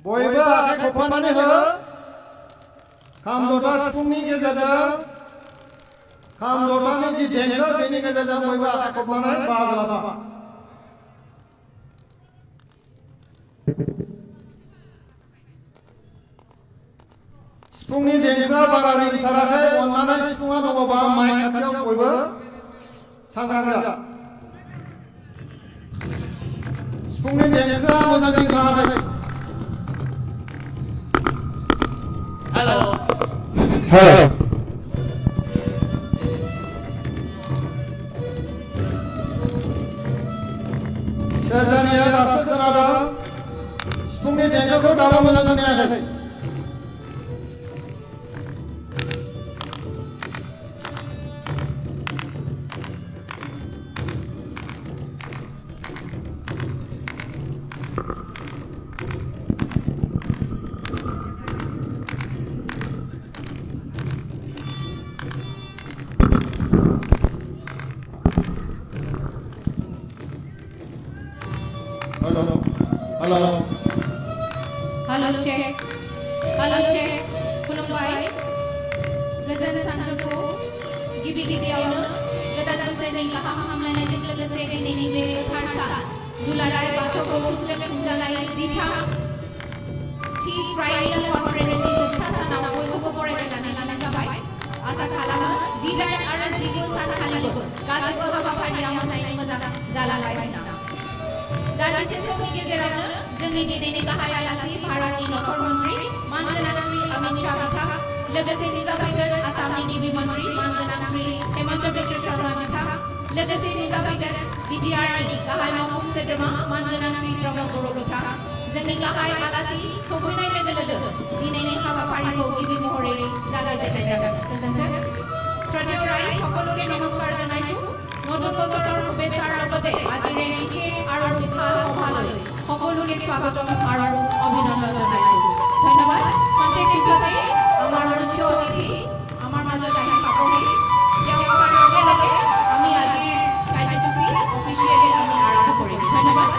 बयबो आखाइ खबनानै हो खाम जथा सिफुंनि गेजेरजों खाम जथानि जि देंखो बेनि गेजेरजों बयबो आखाइ खबनानै बाहागो लाफा सिफुंनि देंखोआ बारा रिंसाराखै अन्नानै सिफुङा दङबा माइक खाथियाव बयबो सांग्रां जा सिफुंनि देंखोआ मोजां रिंखाङाखै हेलो हेलो सेरजानिया दासो खोनादों सिफुंनि देंखोखौ दाबो मोजां खोनायाखै Halo. Halo cek. Halo cek. खुलुमबाय. गोजोन सानजौफु गिबि-गिबियावनो गोदान बोसोरनि गाहाम हामलायनायजों लोगोसे दिनैनि बे गोथार सान दुलाराय बाथौखौ खुंजानाय थि ट्राइएल कनफारेन्सनि जोबथा सानाव बयखौबो बरायनानै लानाय जाबाय। आसा खालामो 18 आरो 19 सानखालिबो गासैबो हाबाफारिया मोजाङै मोजां जालांबाय होनना। दान्दिसे समनि गेजेरावनो जोंनि दिनैनि गाहाय आलासि भारतनि नखर मन्त्रि मानगोनां श्री अमित शाह बिथाङा लोगोसेनो जागायगोन आसामनि गिबि मन्त्रि मानगोनां श्री हेमन्त बिश्व शर्मा बिथाङा लोगोसेनो जागायगोन बिटिआरनि गाहाय मावफुं सोद्रोमा मानगोनां श्री प्रमद बर' बिथाङा जोंनि गाहाय आलासि सफैनाय लोगो दिनैनि हाबाफारिखौ गिबि महरै जागायजेननाय जागोन। गोजोन्थों। শ্রদ্ধেয় রায় সকলোকে নমস্কাৰ জনাইছো। নতুন বছৰৰ শুভেচ্ছাৰ লগতে আজিৰ এই বিশেষ আৰু বিশাল সভালৈ সকলোকে স্বাগতম আৰু অভিনন্দন জনাইছো। ধন্যবাদ। খন্তেক পিছতে আমাৰ মুখ্য অতিথি আমাৰ মাজত আহি পাবহি। তেওঁ অহাৰ লগে লগে আমি আজিৰ কাৰ্যসূচী অফিচিয়েলি আমি আৰম্ভ কৰিম। ধন্যবাদ।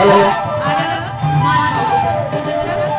आरो मान बावगोन गोजोन्थों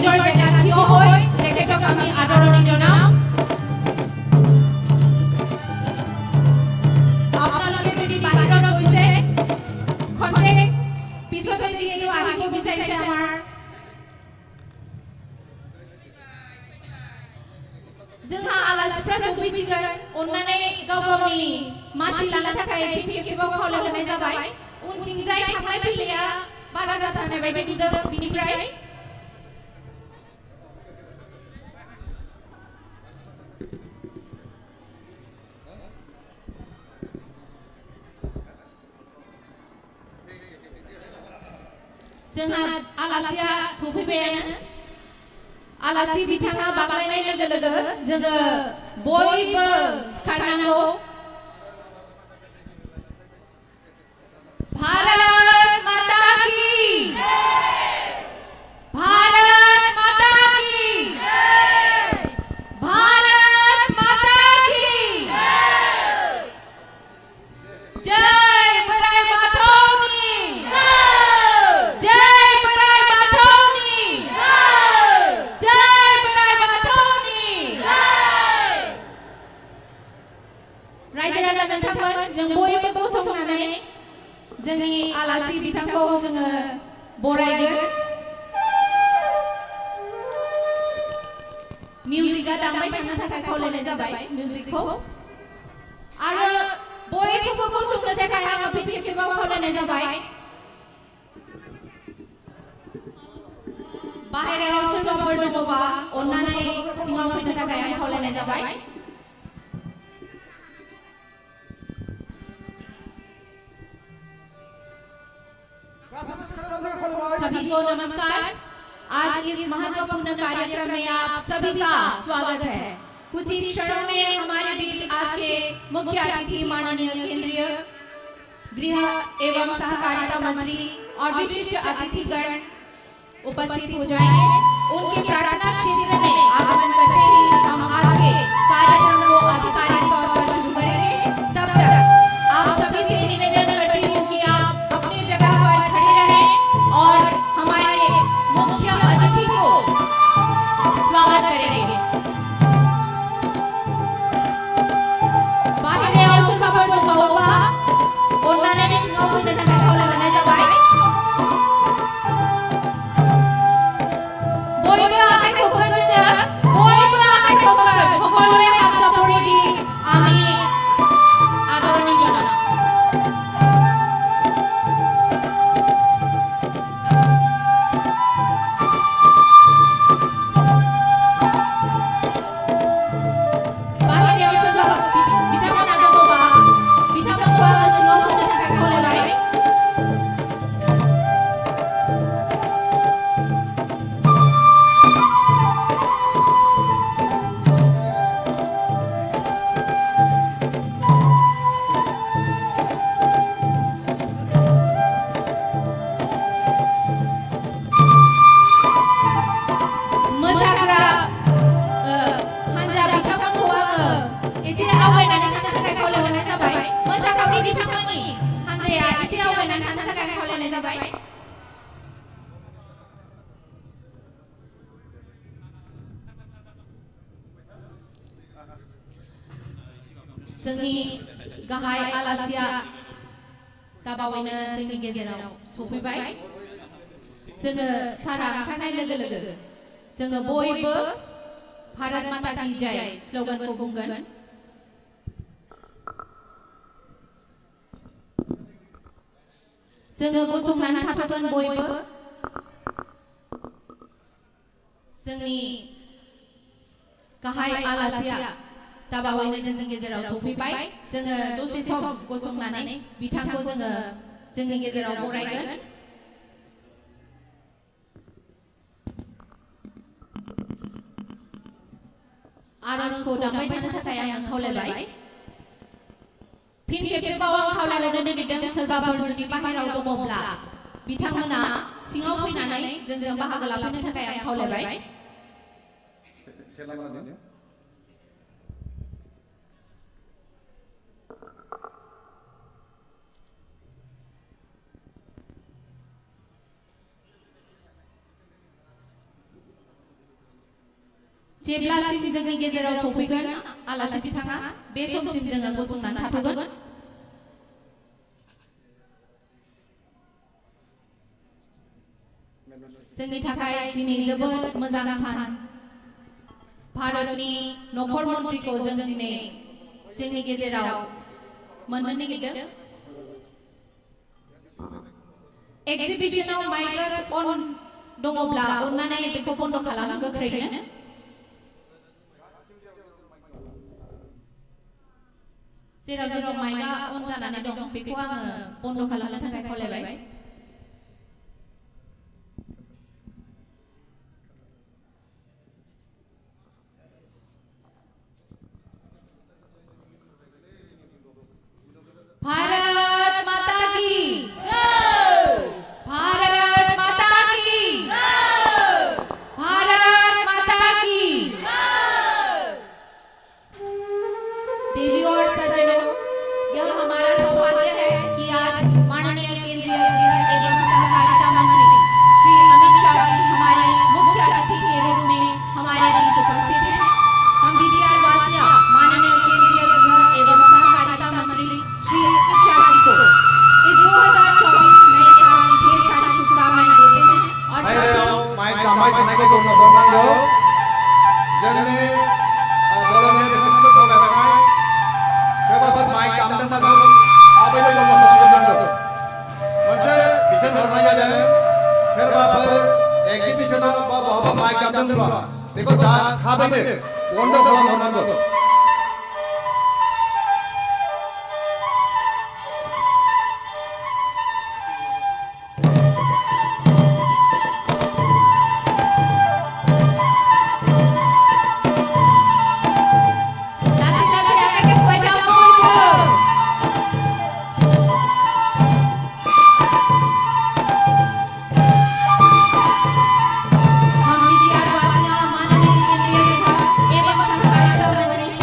নিজৰ জেগাত থিয় হৈ তেখেতক আমি আদৰণি জনাম আপোনালোকে যদি বাহিৰত গৈছে খন্তেক পিছতে যিহেতু আহিব বিচাৰিছে আমাৰ जोंहा आलासिफ्रा सफैसिगोन अन्नानै गाव गावनि मासि लानो थाखाय फिन खेबसेबाव खावलायहरनाय जाबाय उनथिंजाय थांलाय फैलाया बारा जाथारनाय बायदि नुदों बिनिफ्राय जोंहा आलासिया सफैबायानो आलासि बिथाङा बाग्लायनाय लोगो लोगो जोङो बयबो सिखारनांगौ भारत माता की भारत माता की भारत माता की जय बराय माथौनी जय बराय माथौनी जय बराय माथौनी रायजो राजा नोंथांमोन जों बयबो गसंनानै जोंनि आलासि बिथांखौ जोङो बरायगोन मिउजिकआ दामबाय थानो थाखाय खावलायनाय जाबाय मिउजिकखौ आरो बयखौबो गसंनो थाखाय आङो फिन खेबसेबाव खावलायनाय जाबाय बाहेरायाव सोरबाफोर दङबा अन्नानै सिङाव फैनो थाखाय आं खावलायनाय जाबाय सभी को नमस्कार आज इस महत्वपूर्ण कार्यक्रम में आप सभी का स्वागत है कुछ ही क्षणों में हमारे बीच आज के मुख्य अतिथि माननीय केंद्रीय गृह एवं सहकारिता मंत्री और विशिष्ट अतिथिगण उपस्थित हो जाएंगे उनके प्रार्थना क्षेत्र में आगमन करते ही हम आज के कार्यक्रम को आधिकारिक तौर पर शुरू करेंगे तब तक आप सभी से निवेदन करती हूँ कि आप अपनी जगह पर खड़े रहें और हमारे मुख्य अतिथि को स्वागत करेंगे बाहर औसत खबर जो होगा उन्होंने सिंगाव फैनो थाखाय खावलायहरनाय जाबाय बयबो आखाइ खबगोन जोङो बयबो आखाइ खबगोन সকলোৱে হাত চাপৰি দি আমি আদৰণি জনাম बाहेरायाव सोरबा बिथांमोना दङबा बिथांमोनखौ आङो सिङाव फैनो थाखाय खावलायबाय मोसाग्रा हानजा बिथांमोनखौ आङो एसे आवगायनानै थानो थाखाय खावलायहरनाय जाबाय मोसाखावरि बिथांमोननि हानजाया एसे आवगायनानै थानो थाखाय खावलायनाय जाबाय जोंनि गाहाय आलासिया दाबावैनो जोंनि गेजेराव सफैबाय जोङो सारा ओंखारनाय लोगो लोगो जोङो बयबो भारत माता की जय स्लोगानखौ बुंगोन जोङो गसंनानै थाथ'गोन बयबो जोंनि गाहाय आलासिया दाबावैनो जोंनि गेजेराव सफैबाय जोङो दसे सम गसंनानै बिथांखौ जोङो जोंनि गेजेराव बरायगोन आरजखौ दामबाय थानो थाखाय आं खावलायबाय फिन खेबसेबाव आं खावलायहरनो नागिरदों सोरबाफोर जुदि बाहेरायाव दङब्ला बिथांमोना सिङाव फैनानै जोंजों बाहागो लाफैनो थाखाय आं खावलायबाय जेब्लासिम जोंनि गेजेराव सफैगोन आलासि बिथाङा बे समसिम जोङो गसंनानै थाथ'गोन जोंनि थाखाय दिनै जोबोद मोजां सान भारतनि नखर मन्थ्रिखौ जों दिनै जोंनि गेजेराव मोननो नागिरदों एक्जिबिशनाव माइक अन दङब्ला अन्नानै बेखौ बन्द खालाम गोख्रैनो जेराव जेराव माइकआ अन जानानै दं बेखौ आङो बन्द खालामनो थाखाय खावलायबाय भारत माता की जय भारत माता की जय भारत माता की जय देवी और सज्जनों यह हमारा सौभाग्य है कि आज माननीय केंद्रीय गृह एवं सहकारिता मंत्री श्री अमित शाह जी हमारे मुख्य अतिथि के रूप में हमारे बीच उपस्थित हैं हम बीटीआर वासिया माननीय केंद्रीय गृह एवं सहकारिता मंत्री श्री अमित शाह जी को इस 2024 नए साल की ढेर सारी शुभकामनाएं देते हैं और माइक दामाय थानायखौ बन्द खालामनांगौ जोंनि बर'नि धोरोमखौ खावलायबाय सोरबाफोर माइक दामदोंब्ला थाबैनो बन्द खालामनांगौ मोनसे बिथोन हरनाय जादों सोरबाफोर एक्जिबिशनाव बा बहाबा माइक दामदोंब्ला बेखौ थाबैनो बन्द खालामहरनांगौ हम बीटीआर वासिया माननीय केंद्रीय गृह एवं सहकारिता मंत्री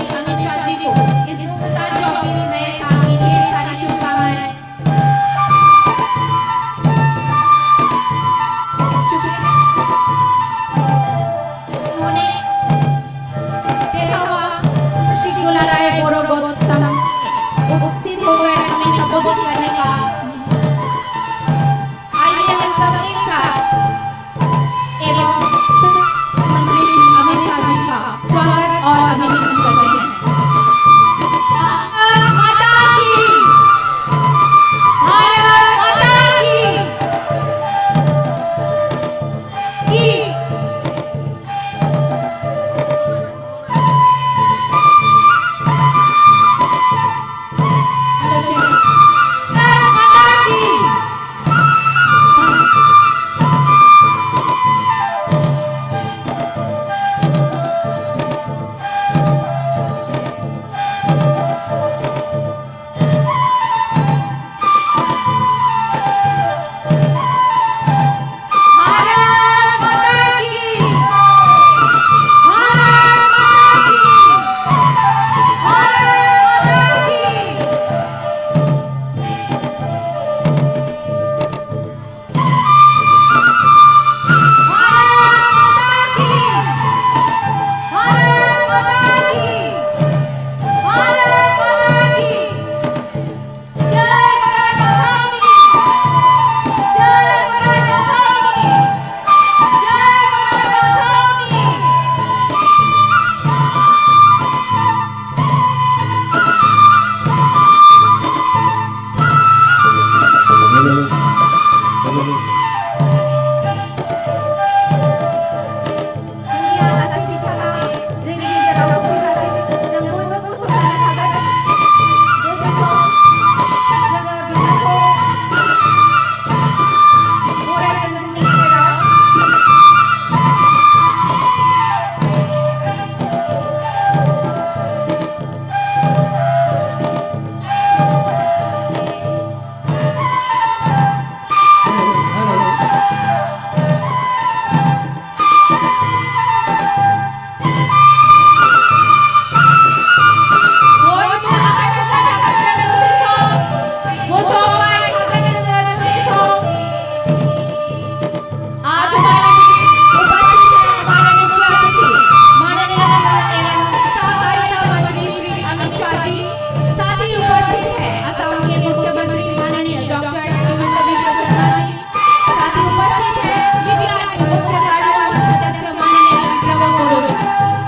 सदस्य माननीय प्रभु गुरुजी,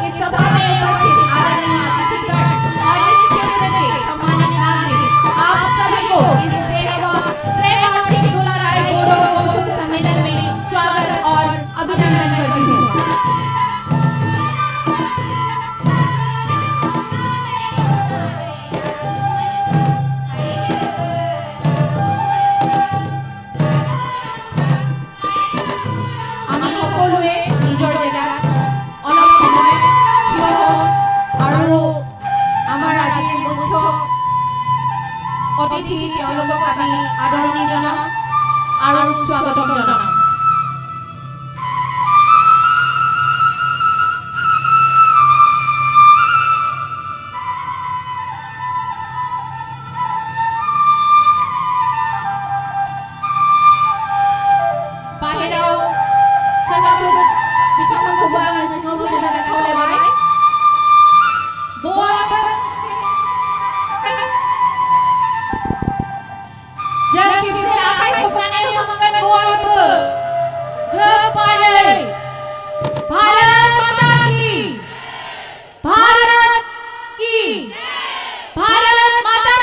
इस सभा में उपस्थित आदरणीय अतिथिगण और इस क्षेत्र के सम्मानित नागरिक, आप सभी को इस त्रैमासिक दुलाराय बोडो गौतम सम्मेलन में स्वागत और अभिनंदन करती हूँ। আমি সকলোৱে নিজৰ জেগাত অলপ সময় থিয় হওঁ আৰু আমাৰ আজিৰ মুখ্য অতিথি তেওঁলোকক আমি আদৰণি জনাম আৰু স্বাগতম জনাম। बाहेराव सर्वप्रथम बिथांमोनखौबो आङो सिङाव फैनो थाखाय खावलायबाय। बयबो जों खेबसे आखाइ खबनानै होनांगोन बयबो गोबारै भारत माता की भारत माता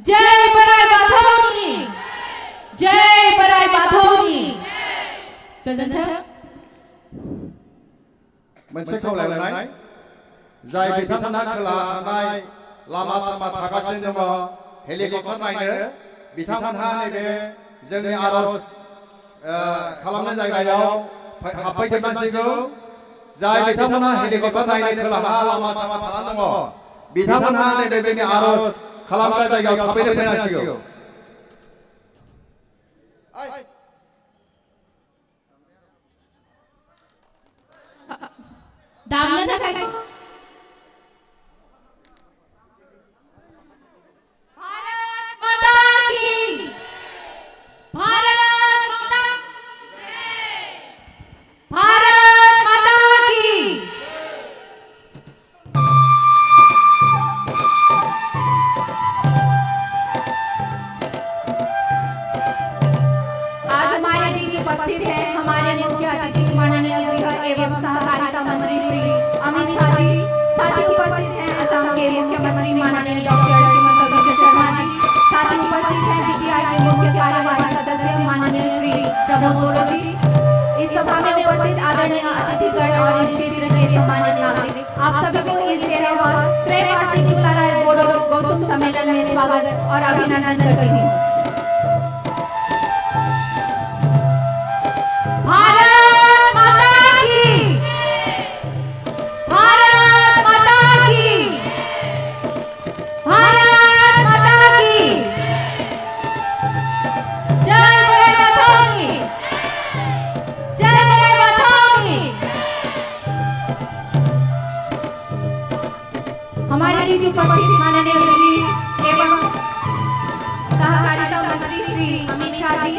जय बराय बाथौनि जय बराय बाथौनि गोजोन्थों। मोनसे खावलायनाय जाय बिथांमोनहा खोला थानाय लामा सामा थागासिनो दङ हेलिकप्टार नायनो बिथांमोनहा नैबे जोंनि आरज खालामनाय जायगायाव हाबफैजोबनांसिगौ। जाय बिथांमोनहा हेलिकप्टार नायनो खोलाहा लामा सामा थानानै दङ बिथांमोनहा नैबे जोंनि आरज खालामग्रा जायगायाव थाबैनो फैनांसिगौ। दामनो थाखाय भारत माता की भारत माता की आज हमारे बीच उपस्थित है हमारे मुख्य अतिथि माननीय गृह एवं सहकारिता मंत्री श्री अमित शाह जी। साथ ही उपस्थित हैं असम के मुख्यमंत्री माननीय डॉक्टर हेमंत बिस्वा शर्मा जी। साथ ही उपस्थित हैं बीटीआई के मुख्य कार्यवाही सदस्य माननीय श्री प्रमोद बोडो जी। इस सभा में उपस्थित आदरणीय अतिथिगण और इस क्षेत्र के सम्मानित नागरिक, आप सभी को इस त्रैमासिक दुलाराय बोडो गौतम सम्मेलन में स्वागत और अभिनंदन करती हूँ। भारत माता की भारत माता की भारत माता की जय बराय बाथौनि जय बराय बाथौनि। हमारे बीच उपस्थित माननीय श्री एवं सहकारिता मंत्री श्री अमित शाह जी,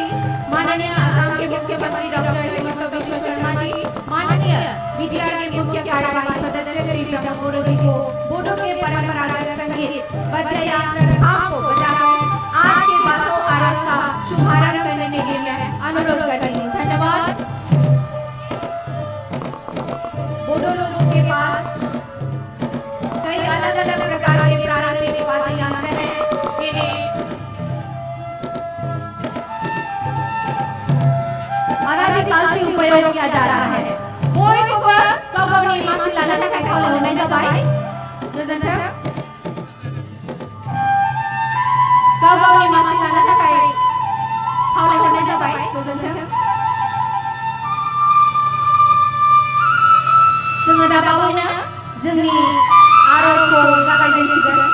माननीय असम के मुख्यमंत्री डॉक्टर हेमंत बिस्वा शर्मा जी, माननीय बीटीआई के मुख्य कार्यवाही सदस्य श्री प्रमोद बोडो जी को बोडो के परंपरागत संगीत बद्ययंत्र आपको बजाकर आज के बातों आरंभ का शुभारंभ करने के लिए मैं अनुरोध करती हूँ। धन्यवाद। बोडो लोगों के पास कई अलग अलग प्रकार के प्रारंभिक वाद्ययंत्र हैं जिन्हें अनादिकाल से उपयोग किया जा रहा है। कोई को कबनी मसला न का खाओ ले जा भाई गोजोन्थों। कबनी मसला न का खाओ ले जा भाई गोजोन्थों। जोङो दा बावैनो जोंनि आरजखौ जागायजेनसिगोन।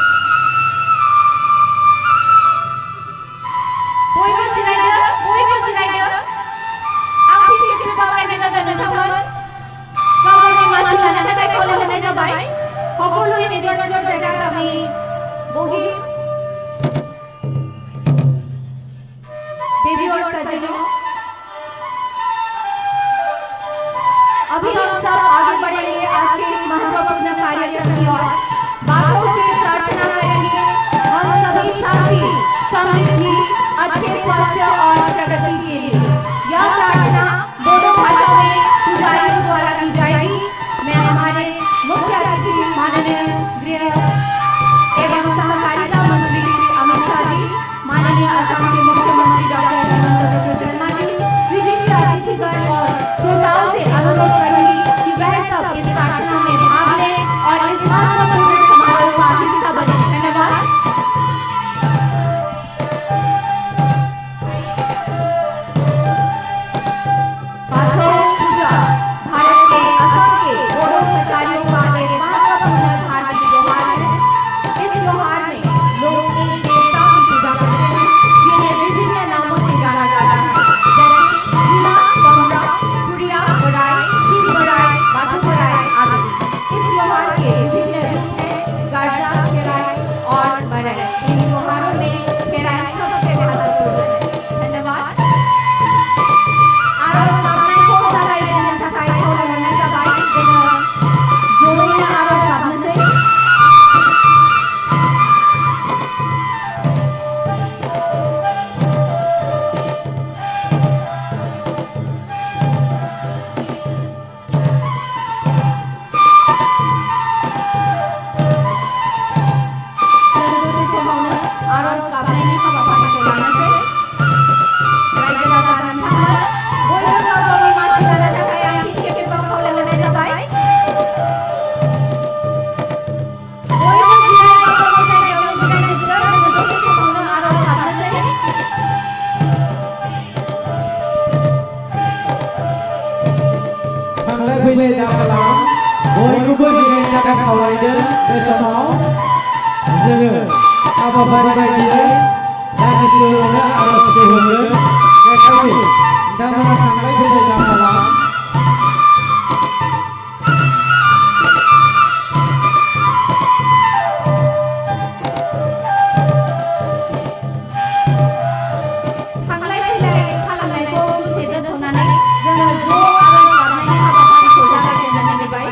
बयबो जिरायदो आं फिन खावलायनाय जादों नोंथांमोन गावनि मासि लानो थाखाय खावलायनाय जाबाय। সকলোৱে নিজৰ নিজৰ জেগাত আমি বহি देवी और सज्जनों, अभी हम सब आगे बढ़ेंगे आज के इस महत्वपूर्ण कार्यक्रम की ओर। बातों से प्रार्थना करेंगे हम सभी शांति, समृद्धि, अच्छे स्वास्थ्य और प्रगति के लिए। यह प्रार्थना बोडो भाषा में पुजारियों द्वारा की जाएगी। मैं हमारे मुख्य अतिथि माननीय गृह एवं सहकारिता मंत्री अमित शाह जी, माननीय असम के मुख्यमंत्री डॉक्टर हेमंत बिश्व शर्मा जी, विशिष्ट अतिथिगण और श्रोताओं से अनुरोध करूंगी कि वह सब इस प्रार्थना में भाग लें और इस महत्वपूर्ण समारोह का हिस्सा बने। धन्यवाद। पाथो पूजा भारत के असम के बोडो कचारियों का एक महत्वपूर्ण धार्मिक त्योहार है। इस त्योहार में लोग एक देवता की पूजा करते हैं जिन्हें विभिन्न नामों से जाना जाता है, जैसे गिला, कमरा, पुरिया, बड़ाई, शिव बड़ाई, बाथो बड़ाई आदि। इस त्योहार के विभिन्न रूप हैं गाजा, खेराई और बड़ाई। इन त्योहारों में खेराई सबसे महत्वपूर्ण है। धन्यवाद। आरो सामने को सगाई देने तकाई को लगने सगाई देना जोड़ने आरो सामने से जरूर से होने आरो सामने नहीं का बाबा को लाना से राज्य राजा नंबर बोलो गावो मासी लाना तकाई आखिर के बाबा को लगने सगाई बोलो जिला बाबा को जाने और जिला के जरूर से होने आरो सामने से थांलाय फैलाय दाखालाम बयखौबो जिरायनो थाखाय खावलायदों। बे समाव जोङो हाबाफारि बायदियै दान्दिसे उनावनो आर'जखौ होगोन। बेखायनो नोंथांमोना थांलाय फैलाय दाखालाम। थांलाय फैलाय खालामनायखौ दसे दोनथ'नानै जोङो ज' आर'ज गाबनायनि हाबाफारिखौ जागायजेननो नागिरबाय।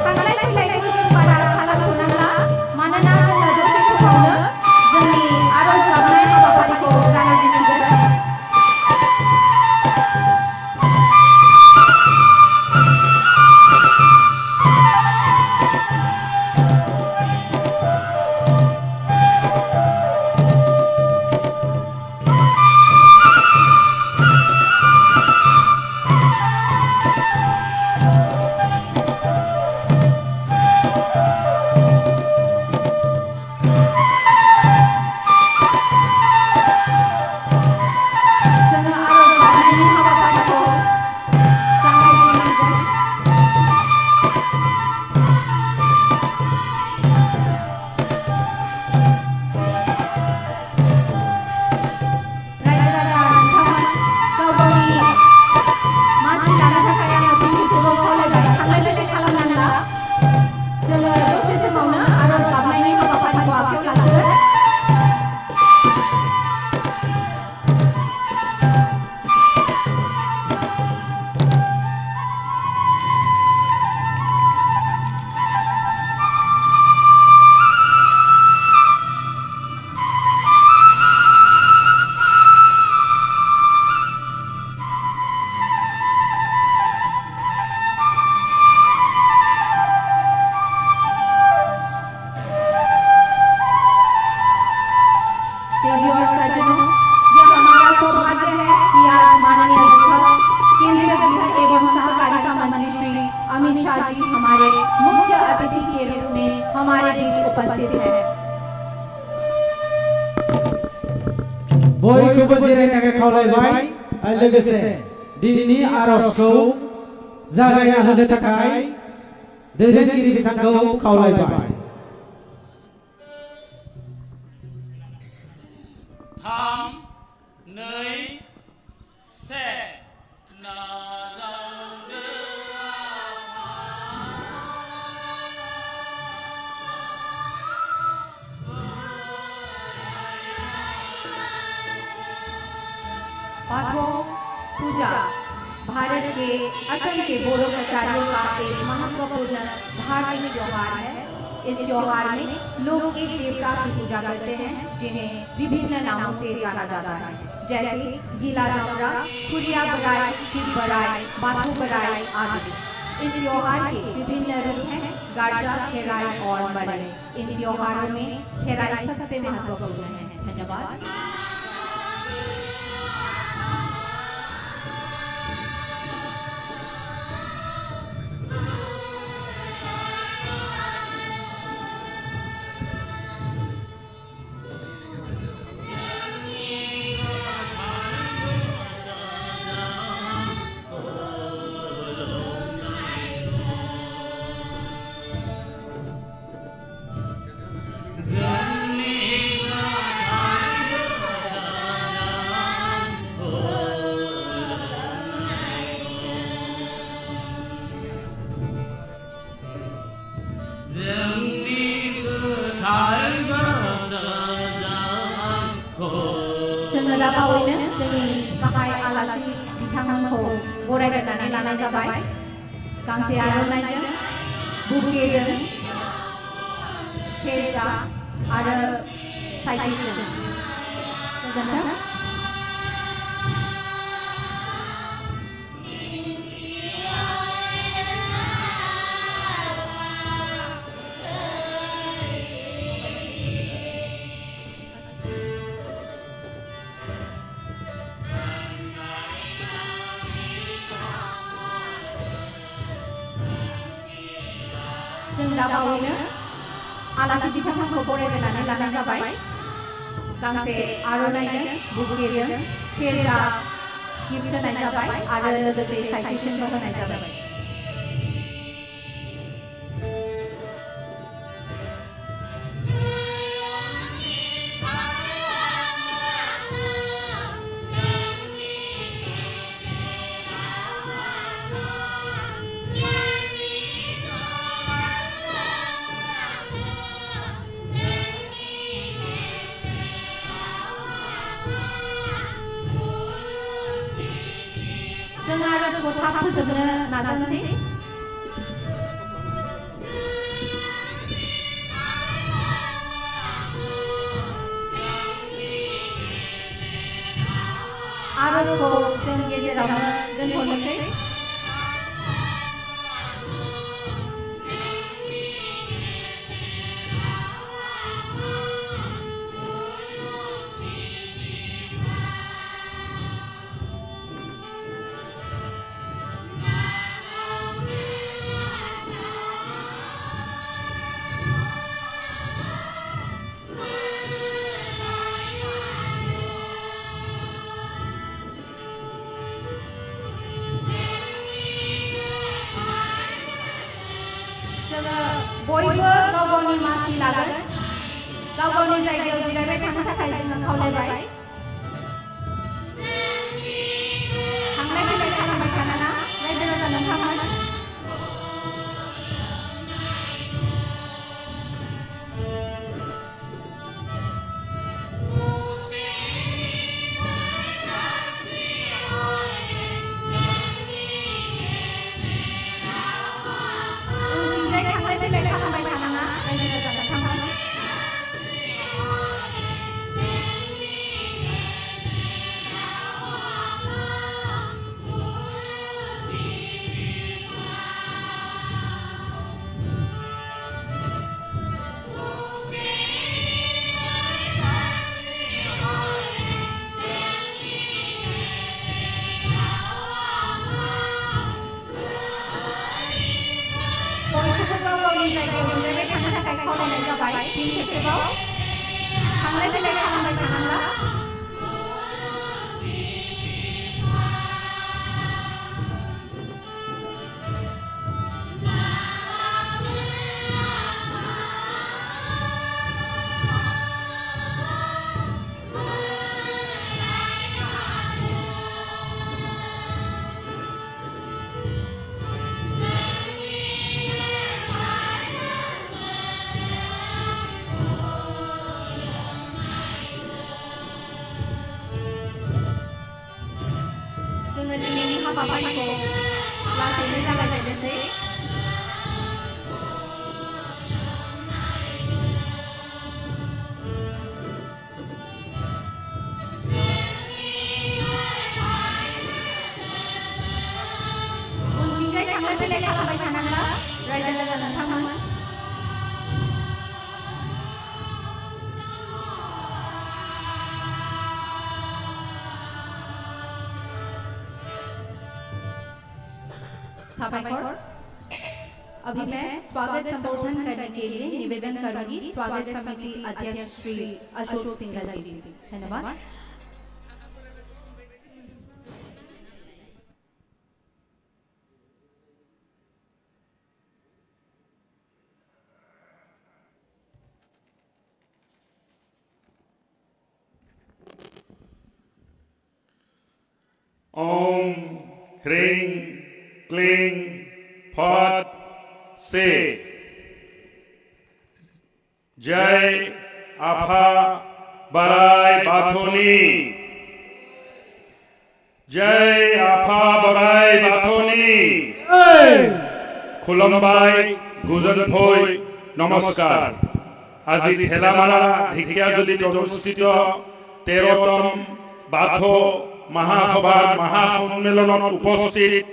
थांलाय फैलायखौ जों बारा खालामथ'नांला, मानोना जोङो दसे समावनो जोंनि आर'ज गाबनाय हाबाफारिखौ जागायजेनसिगोन। जोङो आर'ज गाबनायनि हाबाफारिखौ जागायजेनसिगोन। राज्य राजा नोंथांमोन गाव गावनि मासि लानो थाखाय आङो फिनखौबो खावलायबाय। थांलाय फैलाय खालामनांला, जोङो दसे समावनो आर'ज गाबनायनि हाबाफारिखौ आखायाव लासिगोन। देवियों और सज्जनों, यह हमारा सौभाग्य है कि आज माननीय केंद्रीय गृह एवं सहकारिता मंत्री श्री अमित शाह जी हमारे मुख्य अतिथि के रूप में हमारे बीच उपस्थित हैं। बयखौबो जिरायनो थाखाय खावलायबाय। लोगोसे दिनैनि आर'जखौ जागायना होनो थाखाय दैदेनगिरि बिथांखौ खावलायबाय। 3, 2, 1 나장대 पाथो पूजा भारत के असम के बोरो कचारियों का एक महत्वपूर्ण धार्मिक त्योहार है। इस त्योहार में लोग एक देवता की पूजा करते हैं जिन्हें विभिन्न नामों से जाना जाता है, जैसे गीला डमरा, खुरिया बराई, शिव बराई, बाथू बराई आदि। इस त्योहार के विभिन्न रूप हैं गाजा, खेराई और मड़ई। इन त्योहारों में खेराई सबसे महत्वपूर्ण है। धन्यवाद। दा बावैनो जोंनि गाहाय आलासि बिथांमोनखौ बरायनानै लानाय जाबाय गांसे आर'नाइजों, बुकेजों, सेरजा आरो साइकेलजों। गोजोन्थों। जों दा बावैनो आलासि बिथांमोनखौ बरायनानै लानाय जाबाय गांसे आर'नाइजों, बुकेजों, सेरजा गिफ्ट होनाय जाबाय आरो लोगोसे साइकेलबो होनाय जाबाय। जों आर'जखौ थाब फोजोबनो नाजानोसै। आर'जखौ जों गेजेरावनो दोनथ'नोसै। बयबो गाव गावनि मासि लागोन, गाव गावनि जायगायाव जिरायबाय थानो थाखाय जोङो खावलायबाय। थांलाय फैलाय खालामबाय थानाङा, रायजो राजा नोंथांमोन। खावलायनाय जाबाय फिन खेबसेबाव थांलाय फैलाय खालामबाय थानांला। थांलाय फैलाय खालामबाय थानांला रायजो राजा नोंथांमोन साबायखर अभी मैं स्वागत संबोधन करने के लिए निवेदन करूंगी स्वागत समिति अध्यक्ष श्री अशोक सिंघल जी से धन्यवाद ओम ह्रीं क्लीं फट से जय आफा बराय बाथोनी जय आफा बराय बाथोनी खुलमबाई गुजनफोई नमस्कार আজি ঠেলামারা ঢেকিয়াজুলিত অনুষ্ঠিত 13তম বাথো মহাসভাৰ মহাসন্মিলনত উপস্থিত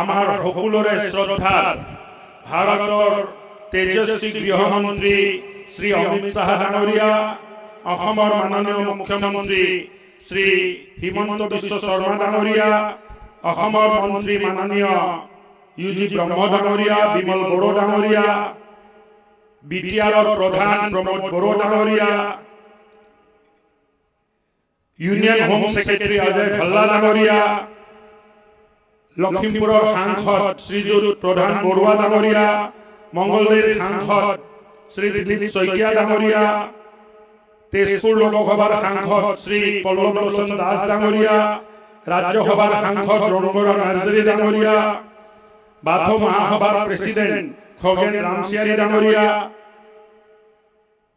আমাৰ সকলোৰে শ্ৰদ্ধাৰ ভাৰতৰ তেজস্বী গৃহমন্ত্ৰী শ্ৰী অমিত শাহ ডাঙৰীয়া অসমৰ মাননীয় মুখ্যমন্ত্ৰী শ্ৰী হিমন্ত বিশ্ব শৰ্মা ডাঙৰীয়া অসমৰ মন্ত্ৰী মাননীয় ইউজি ব্ৰহ্ম ডাঙৰীয়া বিমল বড়ো ডাঙৰীয়া বিটিআৰৰ প্ৰধান প্ৰমোদ বড়ো ডাঙৰীয়া union home secretary Ajay Bhalla ডাঙৰীয়া লখিমপুৰৰ সাংসদ শ্ৰীযুত প্ৰধান বৰুৱা ডাঙৰীয়া মংগলদৈৰ সাংসদ শ্ৰী দিলীপ শইকীয়া ডাঙৰীয়া তেজপুৰ লোকসভাৰ সাংসদ শ্ৰী পল্লৱ লোচন দাস ডাঙৰীয়া ৰাজ্যসভাৰ সাংসদ ৰংগৰা নাৰ্জাৰী ডাঙৰীয়া বাথৌ মহাসভাৰ প্ৰেসিডেন্ট খগেন ৰামচিয়াৰী ডাঙৰীয়া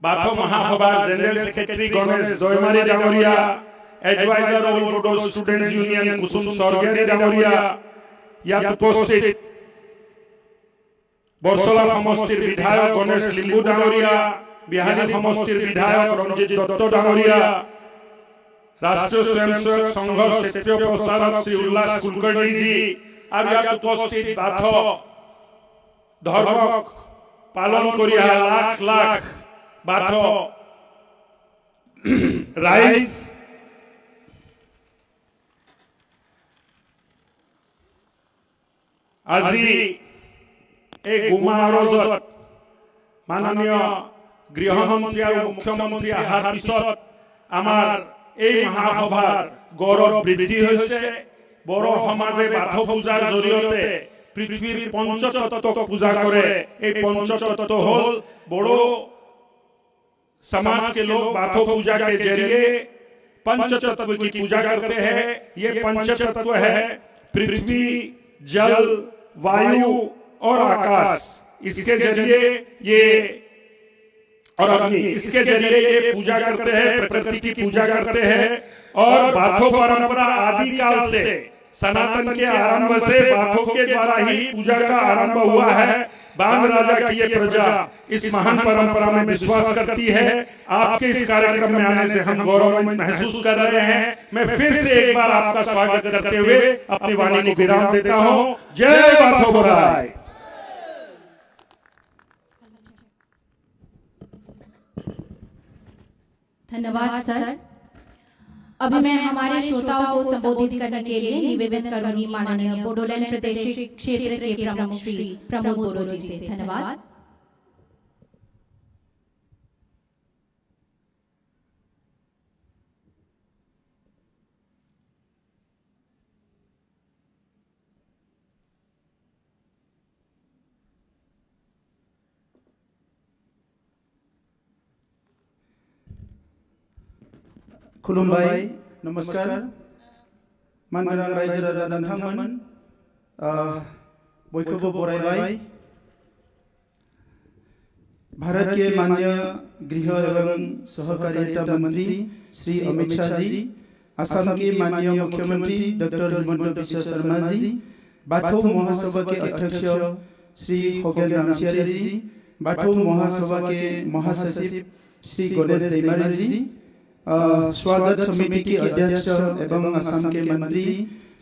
বাথৌ মহাসভাৰ জেনেৰেল সেক্ৰেটাৰী গণেশ জয়মাৰী ডাঙৰীয়া এডভাইজার অল বড়ো স্টুডেন্টস ইউনিয়ন কুসুম সরকারি ডাঙৰীয়া ইয়াত উপস্থিত বৰছলা সমষ্টিৰ বিধায়ক গণেশ লিম্বু ডাঙৰীয়া বিহালী সমষ্টিৰ বিধায়ক ৰঞ্জিত দত্ত ডাঙৰীয়া ৰাষ্ট্ৰীয় স্বয়ংসেৱক সংঘৰ ক্ষেত্ৰীয় প্ৰচাৰক শ্ৰী উল্লাস কুলকৰ্ণীজী আৰু ইয়াত উপস্থিত বাথৌ ধৰ্মক পালন কৰি লাখ লাখ বাথৌ ৰাইজ আজি এই গুমাৰজত মাননীয় গৃহমন্ত্ৰী আৰু মুখ্যমন্ত্ৰী অহাৰ পিছত আমাৰ এই মহাসভাৰ গৌৰৱ বৃদ্ধি হৈছে বড়ো সমাজে বাথৌ পূজাৰ জৰিয়তে পৃথিৱীৰ পঞ্চতত্ত্বক পূজা কৰে এই पंचतत्व হল বড়ো समाज के लोग बाथौ पूजा के जरिए पंचतत्व की पूजा करते हैं ये पंचतत्व है पृथ्वी जल वायु और आकाश इसके जरिए ये और अग्नि इसके जरिए ये पूजा करते हैं प्रकृति की पूजा करते हैं और बाथौ परंपरा आदि काल से सनातन के आरंभ से बाथौ के द्वारा ही पूजा का आरंभ हुआ है बांग राजा की ये प्रजा इस महान परंपरा में विश्वास करती है आपके इस कार्यक्रम में आने से हम गौरवान्वित महसूस कर रहे हैं मैं फिर से एक बार आपका स्वागत करते हुए अपनी वाणी को विराम देता हूं जय बाथौ बराय धन्यवाद सर अभी मैं हमारे श्रोताओं को संबोधित करने के लिए निवेदन करूंगी माननीय बोडोलैंड प्रादेशिक क्षेत्र के प्रमुख श्री प्रमोद बोडो जी से धन्यवाद खुलुमबाय नमस्कार मानगोनां रायजो राजा नोंथांमोन बयखौबो बरायबाय भारत के माननीय गृह एवं सहकारिता मंत्री श्री अमित शाह जी असम के माननीय मुख्यमंत्री डॉक्टर हिमंत बिश्व शर्मा जी बाथौ महासभा के अध्यक्ष श्री खगेन रामसियारी जी बाथौ महासभा के महासचिव श्री गणेश दैमारी जी स्वागत समिति के अध्यक्ष एवं असम के मंत्री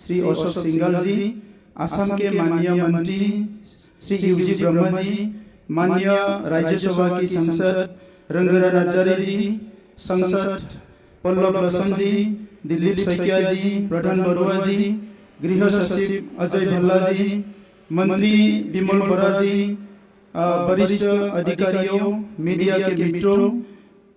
श्री अशोक सिंघल जी असम के माननीय मंत्री श्री यूजी ब्रह्मा जी, माननीय राज्यसभा की सांसद रंगराज नार्जारी जी, सांसद पल्लव लसम जी, दिलीप सैकिया जी, प्रधान बरुआ जी, गृह सचिव अजय भल्ला जी, मंत्री विमल बरा जी, वरिष्ठ अधिकारियों, मीडिया के मित्रों,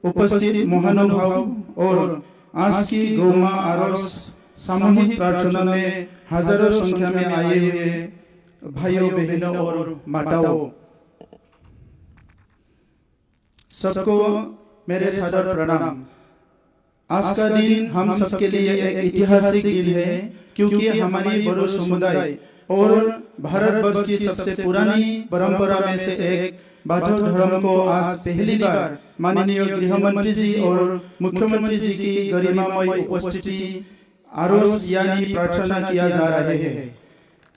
उपस्थित महानुभाव और आज की गौमा आरस सामूहिक प्रार्थना में हजारों संख्या में आए हुए भाइयों बहनों और माताओं, सबको मेरे सादर प्रणाम। आज का दिन हम सबके लिए एक ऐतिहासिक दिन है, क्योंकि हमारी बोडो समुदाय और भारतवर्ष की सबसे पुरानी परंपरा में से एक बौद्ध धर्म को आज पहली बार माननीय गृह मंत्री जी और मुख्यमंत्री जी की गरिमामय उपस्थिति आरोस यानी प्रार्थना किया जा रहे हैं।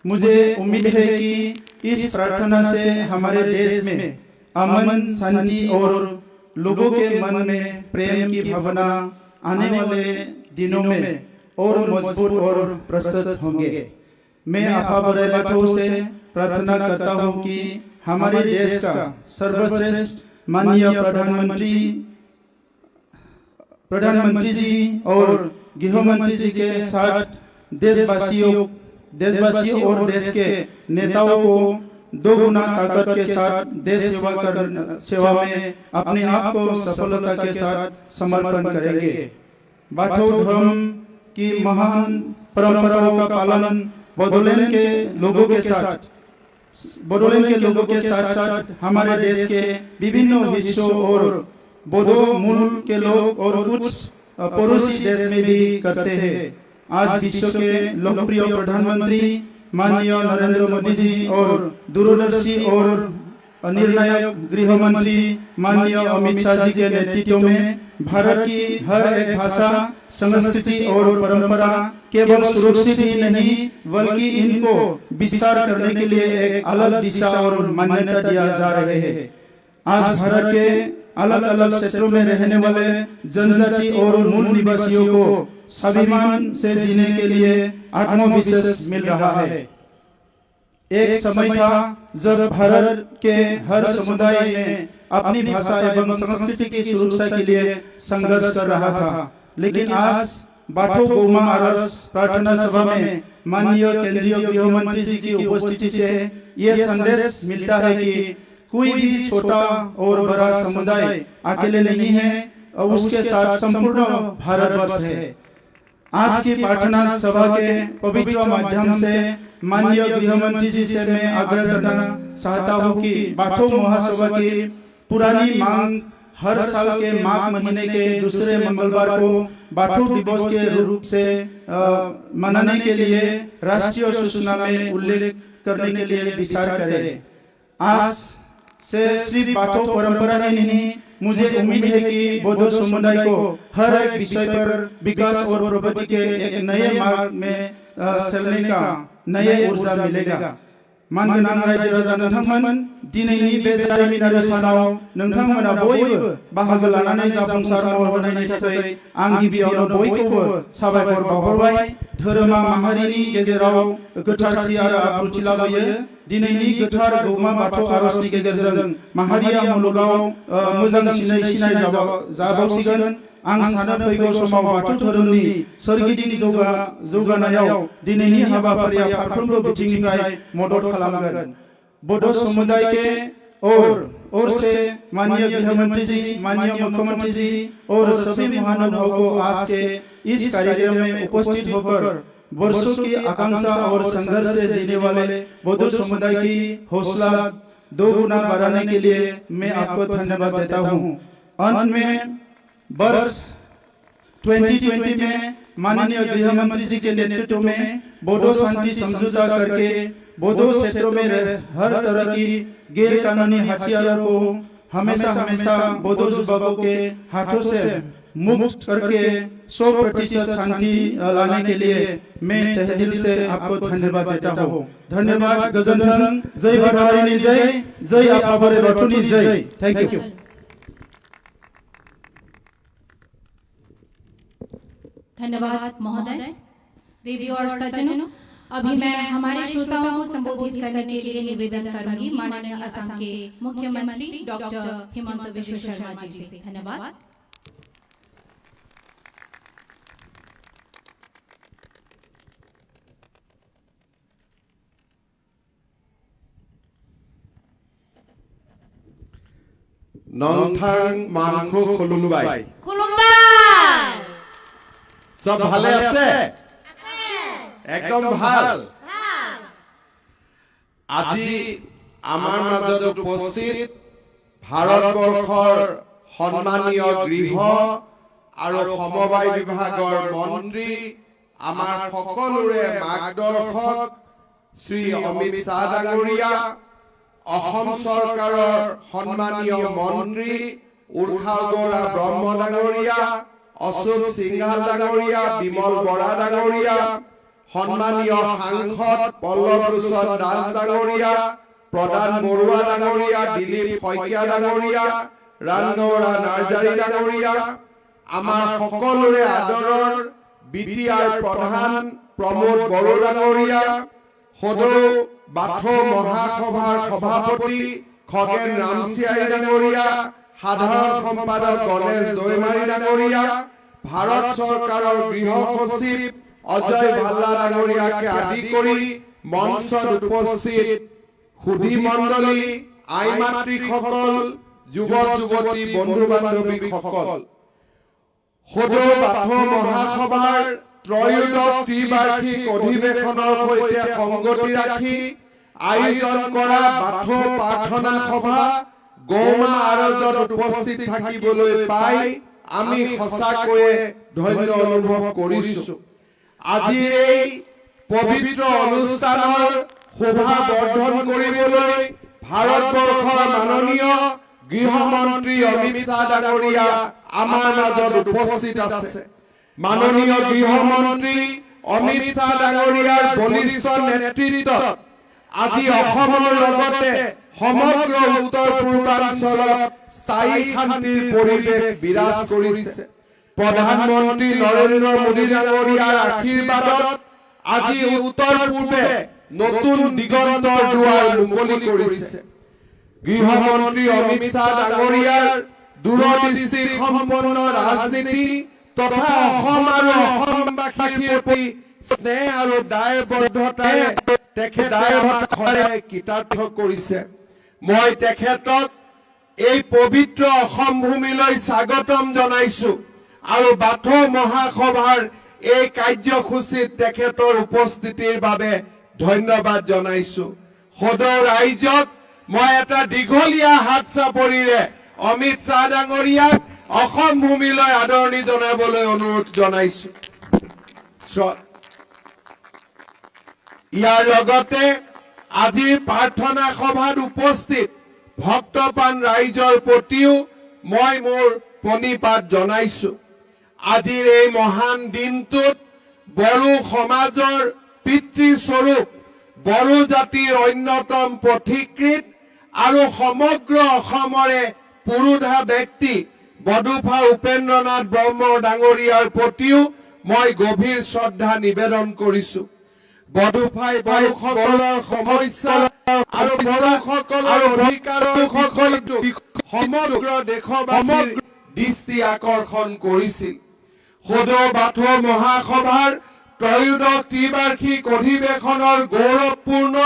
मुझे उम्मीद है कि इस प्रार्थना से हमारे देश में अमन, शांति और लोगों के मन में प्रेम की भावना आने वाले दिनों में और मजबूत और प्रशस्त होंगे। मैं आपा बड़े बातों से प्रार्थना करता हूं कि हमारे देश का सर्वश्रेष्ठ माननीय प्रधानमंत्री जी और गृह मंत्री जी के साथ देशवासियों और देश के नेताओं को दो गुना ताकत के साथ देश सेवा में अपने आप को सफलता के साथ समर्पण करेंगे। बौद्ध धर्म की महान परंपराओं का पालन बोडोलैंड के लोगों के साथ साथ हमारे देश के विभिन्न हिस्सों और बोडो मूल के लोग और कुछ पड़ोसी देश में भी करते हैं। आज विश्व के लोकप्रिय प्रधानमंत्री माननीय नरेंद्र मोदी जी और दूरदर्शी और निर्णायक गृह मंत्री माननीय अमित शाह जी के नेतृत्व में भारत की हर एक भाषा, संस्कृति और परंपरा केवल सुरक्षित ही नहीं बल्कि इनको विस्तार करने के लिए एक अलग दिशा और मान्यता दिया जा रहे हैं। आज भारत के अलग अलग क्षेत्रों में रहने वाले जनजाति और मूल निवासियों को स्वाभिमान से जीने के लिए आत्मविश्वास मिल रहा है। एक समय था जब भारत के हर समुदाय ने अपनी भाषा एवं संस्कृति की सुरक्षा के लिए संघर्ष कर रहा था, लेकिन आज बाठो गौमा आरस प्रार्थना सभा में माननीय केंद्रीय गृह मंत्री जी की उपस्थिति से ये संदेश मिलता है कि कोई भी छोटा और बड़ा समुदाय अकेले नहीं है और उसके साथ संपूर्ण भारतवर्ष है। आज की प्रार्थना सभा के पवित्र माध्यम से माननीय गृह मंत्री जी से मैं आग्रह करना चाहता हूं कि बाठो महासभा की पुरानी मांग हर साल के माघ महीने के दूसरे मंगलवार को बाठो दिवस के रूप से मनाने के लिए राष्ट्रीय सूचना में उल्लेख करने के लिए विचार करें। आज से सिर्फ बाठो परंपरा ही नहीं, मुझे उम्मीद है कि बोडो समुदाय को हर एक विषय पर विकास और प्रगति के एक नए मार्ग में चलने का नए ऊर्जा मिलेगा। मानगोनां रायजो राजा नोंथांमोन, दिनैनि बे जारिमिनारि सानाव नोंथांमोना बयबो बाहागो लानानै जाफुंसार महर होनायनि थाखाय आं गिबियावनो बयखौबो साबायखर बावहरबाय। धोरोमा माहारिनि गेजेराव गोथारथि आरो आब्रुथि लाबोयो। दिनैनि गोथार गौमा बाथौ आरजनि गेजेरजों माहारिया मुलुगाव मोजांसिनै सिनाय जाबावसिगोन। आं सानो फैगौ समाव बाथौ धोरोमनि सोरगिदिं जौगानायाव दिनैनि हाबाफारिया फारफ्रोमबो बिथिंनिफ्राय मदद खालामगोन। बोडो समुदाय के और से माननीय गृह मंत्री जी, माननीय मुख्यमंत्री जी और सभी महानुभावों को आज के इस कार्यक्रम में उपस्थित होकर वर्षों की आकांक्षा और संघर्ष से जीने वाले बोडो समुदाय की हौसला दो गुना बढ़ाने के लिए मैं आपको धन्यवाद देता हूँ। अंत में वर्ष 2020 में माननीय गृह मंत्री जी के नेतृत्व में बोडो शांति समझौता करके बोडो क्षेत्रों में हर तरह की गैर कानूनी हथियारों को हमेशा बोडो युवकों के हाथों से मुक्त करके 100% शांति लाने के लिए मैं तहे दिल से आपको धन्यवाद देता हूँ। धन्यवाद। गजनधन। जय भगवानी जय, जय आपा बड़े बाथौनि जय। Thank you. धन्यवाद महोदय। देवी और सज्जनों, अभी मैं हमारे श्रोताओं को संबोधित करने के लिए निवेदन करूंगी माननीय असम के मुख्यमंत्री डॉक्टर हिमंत बिश्व शर्मा जी से। धन्यवाद। নংথাং মাংখু খুলুমবাই খুলুমবাই সব ভালে আছে একদম ভাল আজি আমাৰ মাজত উপস্থিত ভাৰতবৰ্ষৰ সন্মানীয় গৃহ আৰু সমবায় বিভাগৰ মন্ত্ৰী আমাৰ সকলোৰে মাৰ্গদৰ্শক শ্ৰী অমিত শ্বাহ ডাঙৰীয়া অসম চৰকাৰৰ সন্মানীয় মন্ত্ৰী উৰ্খাগৰা ব্ৰহ্ম ডাঙৰীয়া অশোক সিংহাল ডাঙৰীয়া বিমল বৰা ডাঙৰীয়া সন্মানীয় সাংসদ পল্লৱ লোচন দাস ডাঙৰীয়া প্ৰধান বৰুৱা ডাঙৰীয়া দিলীপ শইকীয়া ডাঙৰীয়া ৰাণগৌৰা নাৰ্জাৰী ডাঙৰীয়া আমাৰ সকলোৰে আদৰৰ বিটিআৰ প্ৰধান প্ৰমোদ বড়ো ডাঙৰীয়া সদৌ বাথৌ মহাসভাৰ সভাপতি খগেন ৰামচিয়াৰী ডাঙৰীয়া সাধাৰণ সম্পাদক গণেশ দৈমাৰী ডাঙৰীয়া ভাৰত চৰকাৰৰ গৃহ সচিব অজয় ভাল্লা ডাঙৰীয়াকে আদি কৰি মঞ্চত উপস্থিত সুধী মণ্ডলী আই মাতৃসকল যুৱক যুৱতী বন্ধু বান্ধৱীসকল সদৌ বাথৌ মহাসভাৰ ত্ৰয়োদশ ত্ৰিবাৰ্ষিক অধিৱেশনৰ সৈতে সংগতি ৰাখি আয়োজন কৰা বাথৌ প্ৰাৰ্থনা সভা গৌমা আৰজত উপস্থিত থাকিবলৈ পাই আমি সঁচাকৈয়ে ধন্য অনুভৱ কৰিছো। আজি এই পবিত্ৰ অনুষ্ঠানৰ শোভা বৰ্ধন কৰিবলৈ ভাৰতবৰ্ষৰ মাননীয় গৃহমন্ত্ৰী অমিত শ্বাহ ডাঙৰীয়া আমাৰ মাজত উপস্থিত আছে। মাননীয় গৃহমন্ত্ৰী অমিত শ্বাহ ডাঙৰীয়াৰ বলিষ্ঠ নেতৃত্বত আজি অসমৰ লগতে সমগ্ৰ উত্তৰ পূৰ্বাঞ্চলত স্থায়ী শান্তিৰ পৰিৱেশ বিৰাজ কৰিছে। প্ৰধানমন্ত্ৰী নৰেন্দ্ৰ মোদী ডাঙৰীয়াৰ আশীৰ্বাদত আজি উত্তৰ পূৰ্বে নতুন দিগন্তৰ দুৱাৰ মুকলি কৰিছে। গৃহমন্ত্ৰী অমিত শ্বাহ ডাঙৰীয়াৰ দূৰদৃষ্টি সম্পন্ন ৰাজনীতি তথা অসম আৰু অসমবাসীৰ প্ৰতি স্নেহ আৰু দায়বদ্ধতাৰে তেখেত দায়ভাৰে কৃতাৰ্থ কৰিছে। মই তেখেতক এই পবিত্ৰ অসম ভূমিলৈ স্বাগতম জনাইছো আৰু বাথৌ মহাসভাৰ এই কাৰ্যসূচীত তেখেতৰ উপস্থিতিৰ বাবে ধন্যবাদ জনাইছো। সদৌ ৰাইজক মই এটা দীঘলীয়া হাত চাপৰিৰে অমিত শ্বাহ ডাঙৰীয়াক অসম ভূমিলৈ আদৰণি জনাবলৈ অনুৰোধ জনাইছো। ইয়াৰ লগতে আজিৰ প্ৰাৰ্থনা সভাত উপস্থিত ভক্তপ্ৰাণ ৰাইজৰ প্ৰতিও মই মোৰ প্ৰণিপাত জনাইছো। আজিৰ এই মহান দিনটোত বড়ো সমাজৰ পিতৃস্বৰূপ বড়ো জাতিৰ অন্যতম পথিকৃত আৰু সমগ্ৰ অসমৰে পুৰোধা ব্যক্তি বডুফা উপেন্দ্ৰনাথ ব্ৰহ্ম ডাঙৰীয়াৰ প্ৰতিও মই গভীৰ শ্ৰদ্ধা নিবেদন কৰিছো। বডুফাই বড়োসকলৰ সমস্যা আৰু বড়োসকলৰ অধিকাৰৰ সমগ্ৰ দেশবাসীৰ দৃষ্টি আকৰ্ষণ কৰিছিল। সদৌ বাথৌ মহাসভাৰ ত্ৰয়োদশ ত্ৰিবাৰ্ষিক অধিৱেশনৰ গৌৰৱপূৰ্ণ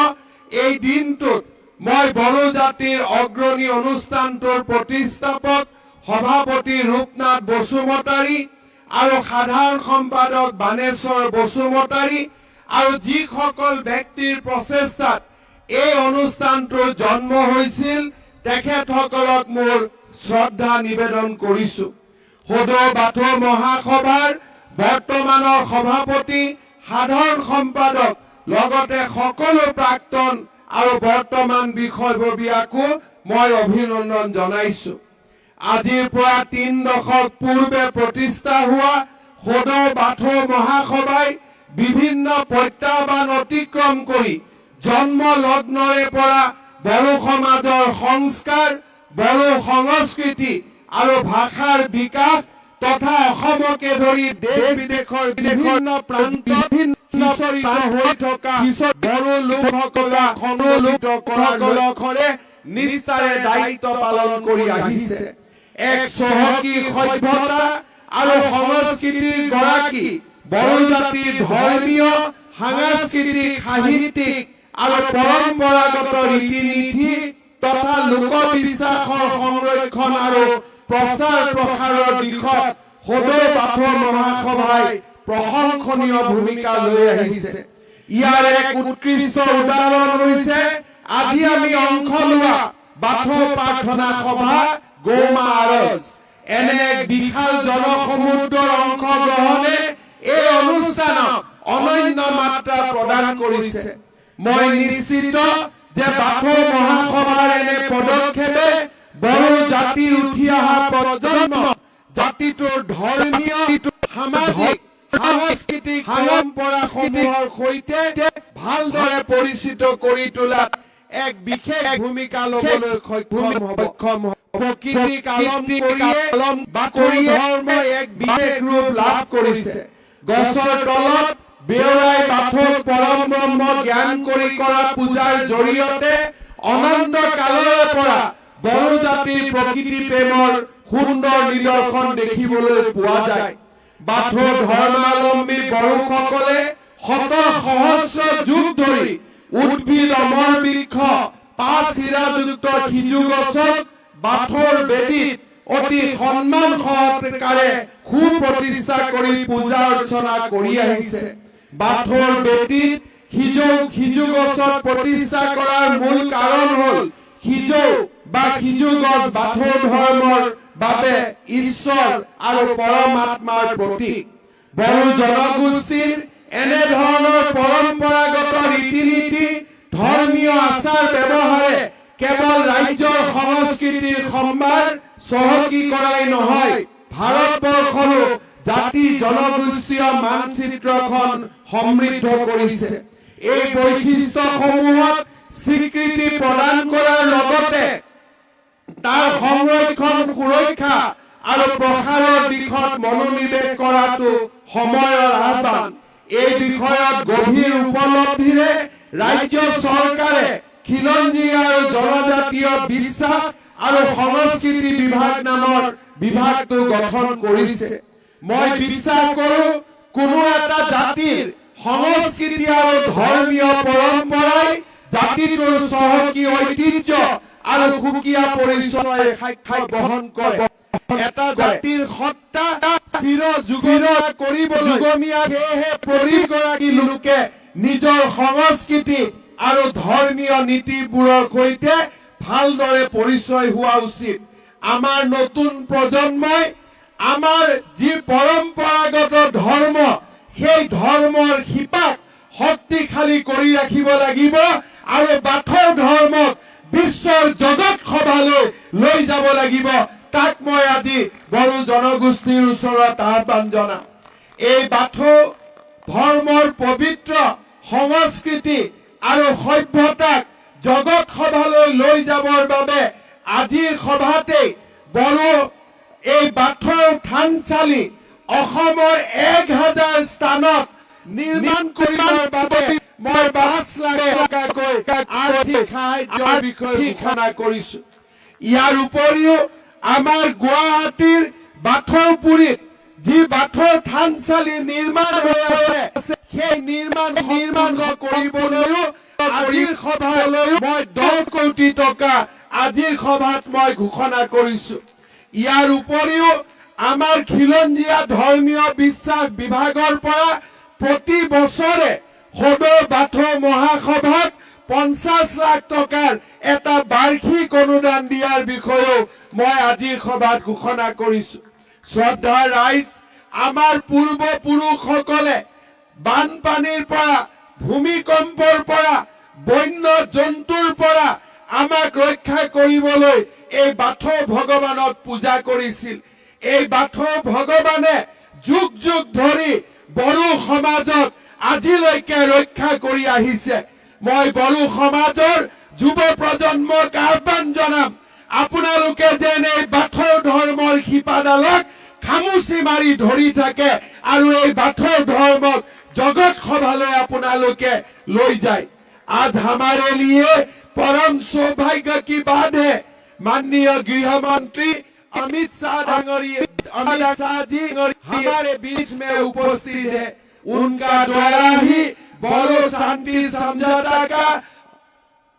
এই দিনটোত মই বড়ো জাতিৰ অগ্ৰণী অনুষ্ঠানটোৰ প্ৰতিষ্ঠাপক সভাপতি ৰূপনাথ বসুমতাৰী আৰু সাধাৰণ সম্পাদক বাণেশ্বৰ বসুমতাৰী আৰু যিসকল ব্যক্তিৰ প্ৰচেষ্টাত এই অনুষ্ঠানটোৰ জন্ম হৈছিল তেখেতসকলক মোৰ শ্ৰদ্ধা নিবেদন কৰিছো। সদৌ বাথৌ মহাসভাৰ বৰ্তমানৰ সভাপতি সাধাৰণ সম্পাদক লগতে সকলো প্ৰাক্তন আৰু বৰ্তমান বিষয়ববীয়াকো মই অভিনন্দন জনাইছো। আজিৰ পৰা ৩ দশক পূৰ্বে প্ৰতিষ্ঠা হোৱা সদৌ বাথৌ মহাসভাই বিভিন্ন প্ৰত্যাহ্বান অতিক্ৰম কৰি জন্ম লগ্নৰে পৰা বড়ো সমাজৰ সংস্কাৰ বড়ো সংস্কৃতি আৰু ভাষাৰ বিকাশ তথা অসমকে ধৰি দেশ বিদেশৰ বিভিন্ন প্ৰান্তত সিঁচৰিত হৈ থকা বড়ো লোকসকলক সংগঠিত কৰাৰ লক্ষ্যৰে নিষ্ঠাৰে দায়িত্ব পালন কৰি আহিছে। এক চহকী সভ্যতা আৰু সংস্কৃতিৰ গৰাকী বড়ো জাতিৰ ধৰ্মীয় সাংস্কৃতিক সাহিত্যিক আৰু পৰম্পৰাগত ৰীতি নীতি তথা লোকবিশ্বাসৰ সংৰক্ষণ আৰু প্ৰচাৰ প্ৰসাৰৰ দিশত সদৌ বাথৌ মহাসভাই প্ৰশংসনীয় ভূমিকা লৈ আহিছে। ইয়াৰ এক উৎকৃষ্ট উদাহৰণ হৈছে আজি আমি অংশ লোৱা বাথৌ প্ৰাৰ্থনা সভা গৌমা আৰজ। এনে এক বিশাল জনসমুদ্ৰৰ অংশগ্ৰহণে এই অনুষ্ঠানক অনন্য মাত্ৰা প্ৰদান কৰিছে। মই নিশ্চিত যে বাথৌ মহাসভাৰ এনে পদক্ষেপে বড়ো জাতিৰ উঠি অহা প্ৰজন্ম জাতিটোৰ ধৰ্মীয় সামাজিক সাংস্কৃতিক পৰম্পৰাসমূহৰ সৈতে ভালদৰে পৰিচিত কৰি তোলাত এক বিশেষ ভূমিকা ল'বলৈ সক্ষম হ'ব। প্ৰকৃতিক আলম কৰি ধৰ্মই এক বিশেষ ৰূপ লাভ কৰিছে। গছৰ তলত বেওৰাই বাথৌক পৰম ব্ৰহ্ম জ্ঞান কৰি কৰা পূজাৰ জৰিয়তে অনন্ত কালৰে পৰা বড়ো জাতিৰ প্ৰকৃতি প্ৰেমৰ সুন্দৰ নিদৰ্শন দেখিবলৈ পোৱা যায়। বাথৌ ধৰ্মাৱলম্বী বড়োসকলে শত সহস্ৰ যুগ ধৰি উদ্ভিদ অমৰ বৃক্ষ পাঁচ শিৰাযুক্ত সিজু গছক বাথৌৰ বেদীত অতি সন্মান সহকাৰে সুপ্ৰতিষ্ঠা কৰি পূজা অৰ্চনা কৰি আহিছে। বাথৌৰ বেদীত সিজু গছক প্ৰতিষ্ঠা কৰাৰ মূল কাৰণ হ'ল সিজু গছ বাথৌ ধৰ্মৰ বাবে ঈশ্বৰ আৰু পৰমাত্মাৰ প্ৰতীক। বড়ো জনগোষ্ঠীৰ এনেধৰণৰ পৰম্পৰাগত ৰীতি নীতি ধৰ্মীয় আচাৰ ব্যৱহাৰে কেৱল ৰাজ্যৰ সংস্কৃতিৰ সম্মান চহকী কৰাই নহয়, ভাৰতবৰ্ষৰো জাতি জনগোষ্ঠীয় মানচিত্ৰখন সমৃদ্ধ কৰিছে। এই বৈশিষ্ট্যসমূহক স্বীকৃতি প্ৰদান কৰাৰ লগতে তাৰ সংৰক্ষণ সুৰক্ষা আৰু প্ৰসাৰৰ দিশত মনোনিৱেশ কৰাটো সময়ৰ আহ্বান। এই বিষয়ত গভীৰ উপলব্ধিৰে ৰাজ্য চৰকাৰে খিলঞ্জী আৰু জনজাতীয় বিশ্বাস আৰু সংস্কৃতি বিভাগ নামৰ বিভাগটো গঠন কৰিছে। মই বিশ্বাস কৰোঁ কোনো এটা জাতিৰ সংস্কৃতি আৰু ধৰ্মীয় পৰম্পৰাই জাতিটোৰ চহকী ঐতিহ্য আৰু সুকীয়া পৰিচয় সাক্ষাৎ বহন কৰে। এটা জাতিৰ সত্তা চিৰ যুগমীয়া কৰিবলৈ সেয়েহে প্ৰতিগৰাকী লোকে নিজৰ সংস্কৃতি আৰু ধৰ্মীয় নীতিবোৰৰ সৈতে ভালদৰে পৰিচয় হোৱা উচিত। আমাৰ নতুন প্ৰজন্মই আমাৰ যি পৰম্পৰাগত ধৰ্ম সেই ধৰ্মৰ শিপাক শক্তিশালী কৰি ৰাখিব লাগিব আৰু বাথৌ ধৰ্মক বিশ্বৰ জগত সভালৈ লৈ যাব লাগিব। তাক মই আজি বড়ো জনগোষ্ঠীৰ ওচৰত আহ্বান জনাম। এই বাথৌ ধৰ্মৰ পবিত্ৰ সংস্কৃতি আৰু সভ্যতাক জগত সভালৈ লৈ যাবৰ বাবে আজিৰ সভাতেই বড়ো এই বাথৌ থানচালি অসমৰ 1000 স্থানত নিৰ্মাণ কৰিবৰ বাবে মই 5 লাখ টকাকৈ আৰ্থিক সাহায্যৰ বিষয়ে ঘোষণা কৰিছো। ইয়াৰ উপৰিও আমাৰ গুৱাহাটীৰ বাথৌপুৰীত যি বাথৌ থানচালি নিৰ্মাণ হৈ আছে সেই নিৰ্মাণ কৰিবলৈও আজিৰ সভালৈ মই 10 কোটি টকা আজিৰ সভাত মই ঘোষণা কৰিছো। ইয়াৰ উপৰিও আমাৰ খিলঞ্জীয়া ধৰ্মীয় বিশ্বাস বিভাগৰ পৰা প্ৰতি বছৰে সদৌ বাথৌ মহাসভাত 50 লাখ টকাৰ এটা বাৰ্ষিক অনুদান দিয়াৰ বিষয়েও মই আজিৰ সভাত ঘোষণা কৰিছো। শ্ৰদ্ধাৰ ৰাইজ, আমাৰ পূৰ্বপুৰুষসকলে বানপানীৰ পৰা, ভূমিকম্পৰ পৰা, বন্য জন্তুৰ পৰা আমাক ৰক্ষা কৰিবলৈ এই বাথৌ ভগৱানক পূজা কৰিছিল। এই বাথৌ ভগৱানে যুগ যুগ ধৰি বড়ো সমাজক আজিলৈকে ৰক্ষা কৰি আহিছে। মই বড়ো সমাজৰ যুৱ প্ৰজন্মক আহ্বান জনাম, আপোনালোকে যেন এই বাথৌ ধৰ্মৰ শিপাডালক খামুচি মাৰি ধৰি থাকে আৰু এই বাথৌ ধৰ্মক जगत सभाলৈ আপোনালোকে লৈ যায়। आज हमारे लिए परम सौभाग्य की बात है, माननीय गृह मंत्री अमित शाह जी हमारे बीच में उपस्थित है। उनका द्वारा ही बोडो शांति समझौता का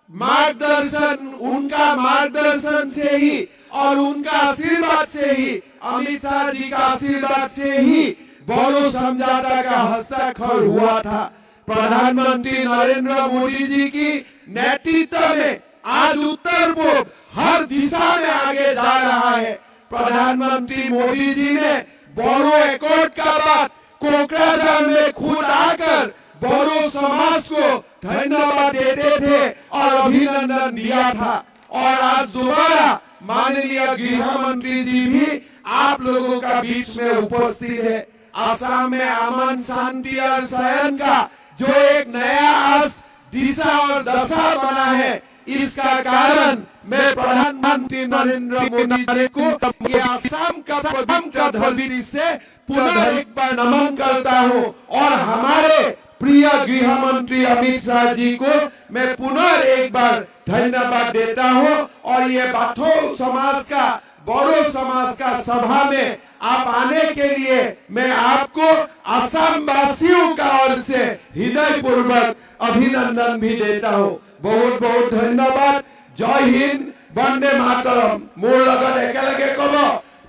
मार्गदर्शन, उनका मार्गदर्शन से ही और उनका आशीर्वाद से ही, अमित शाह जी का आशीर्वाद से ही बोडो समझौता का हस्ताक्षर हुआ था। प्रधानमंत्री नरेंद्र मोदी जी की नेतृत्व में आज उत्तर पूर्व हर दिशा में आगे जा रहा है। प्रधानमंत्री मोदी जी ने बोडो एकॉर्ड का बात कोकराझार में खुद आकर बोडो समाज को धन्यवाद देते थे और अभिनंदन दिया था। और आज दोबारा माननीय गृह मंत्री जी भी आप लोगों का बीच में उपस्थित है। असम में अमन शांति और शयन का जो एक नया आस दिशा और दशा बना है, इसका कारण मैं प्रधानमंत्री नरेंद्र मोदी जी को ये असम का पवित्र धरती से पुनः एक बार नमन करता हूँ। और हमारे प्रिय गृह मंत्री अमित शाह जी को मैं पुनः एक बार धन्यवाद देता हूँ। और ये बाथो समाज का, बोडो समाज का सभा में आप आने के लिए मैं आपको असम वासियों का ओर से हृदय पूर्वक अभिनंदन भी देता हूँ। बहुत बहुत धन्यवाद। जय हिंद, वंदे मातरम। मोर लगत एकेलगे कब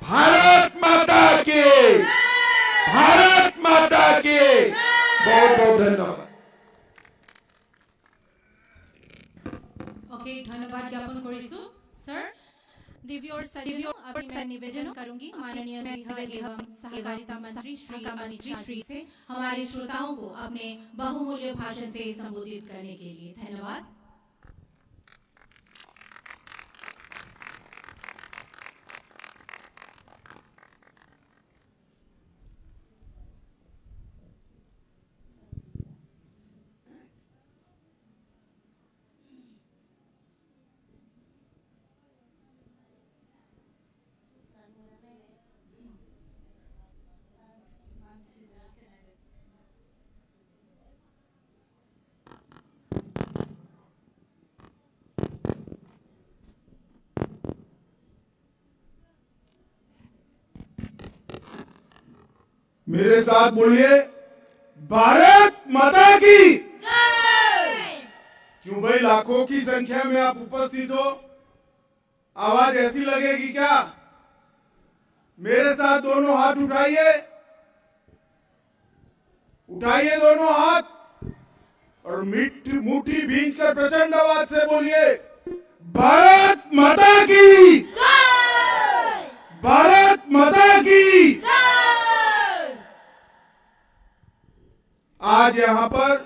भारत माता की, भारत माता की। बहुत बहुत धन्यवाद। ओके, धन्यवाद ज्ञापन करिसु सर। दिव्योर सदिव्यों अपनी मैं निवेदन करूंगी माननीय गृह एवं सहकारिता मंत्री श्री अमित शाह जी से हमारे श्रोताओं को अपने बहुमूल्य भाषण से संबोधित करने के लिए। धन्यवाद। मेरे साथ बोलिए, भारत माता की जय। क्यों भाई, लाखों की संख्या में आप उपस्थित हो, आवाज ऐसी लगेगी क्या? मेरे साथ दोनों हाथ उठाइए, उठाइए दोनों हाथ और मुट्ठी भींच कर प्रचंड आवाज से बोलिए, भारत माता की जय, भारत माता की जय। आज यहां पर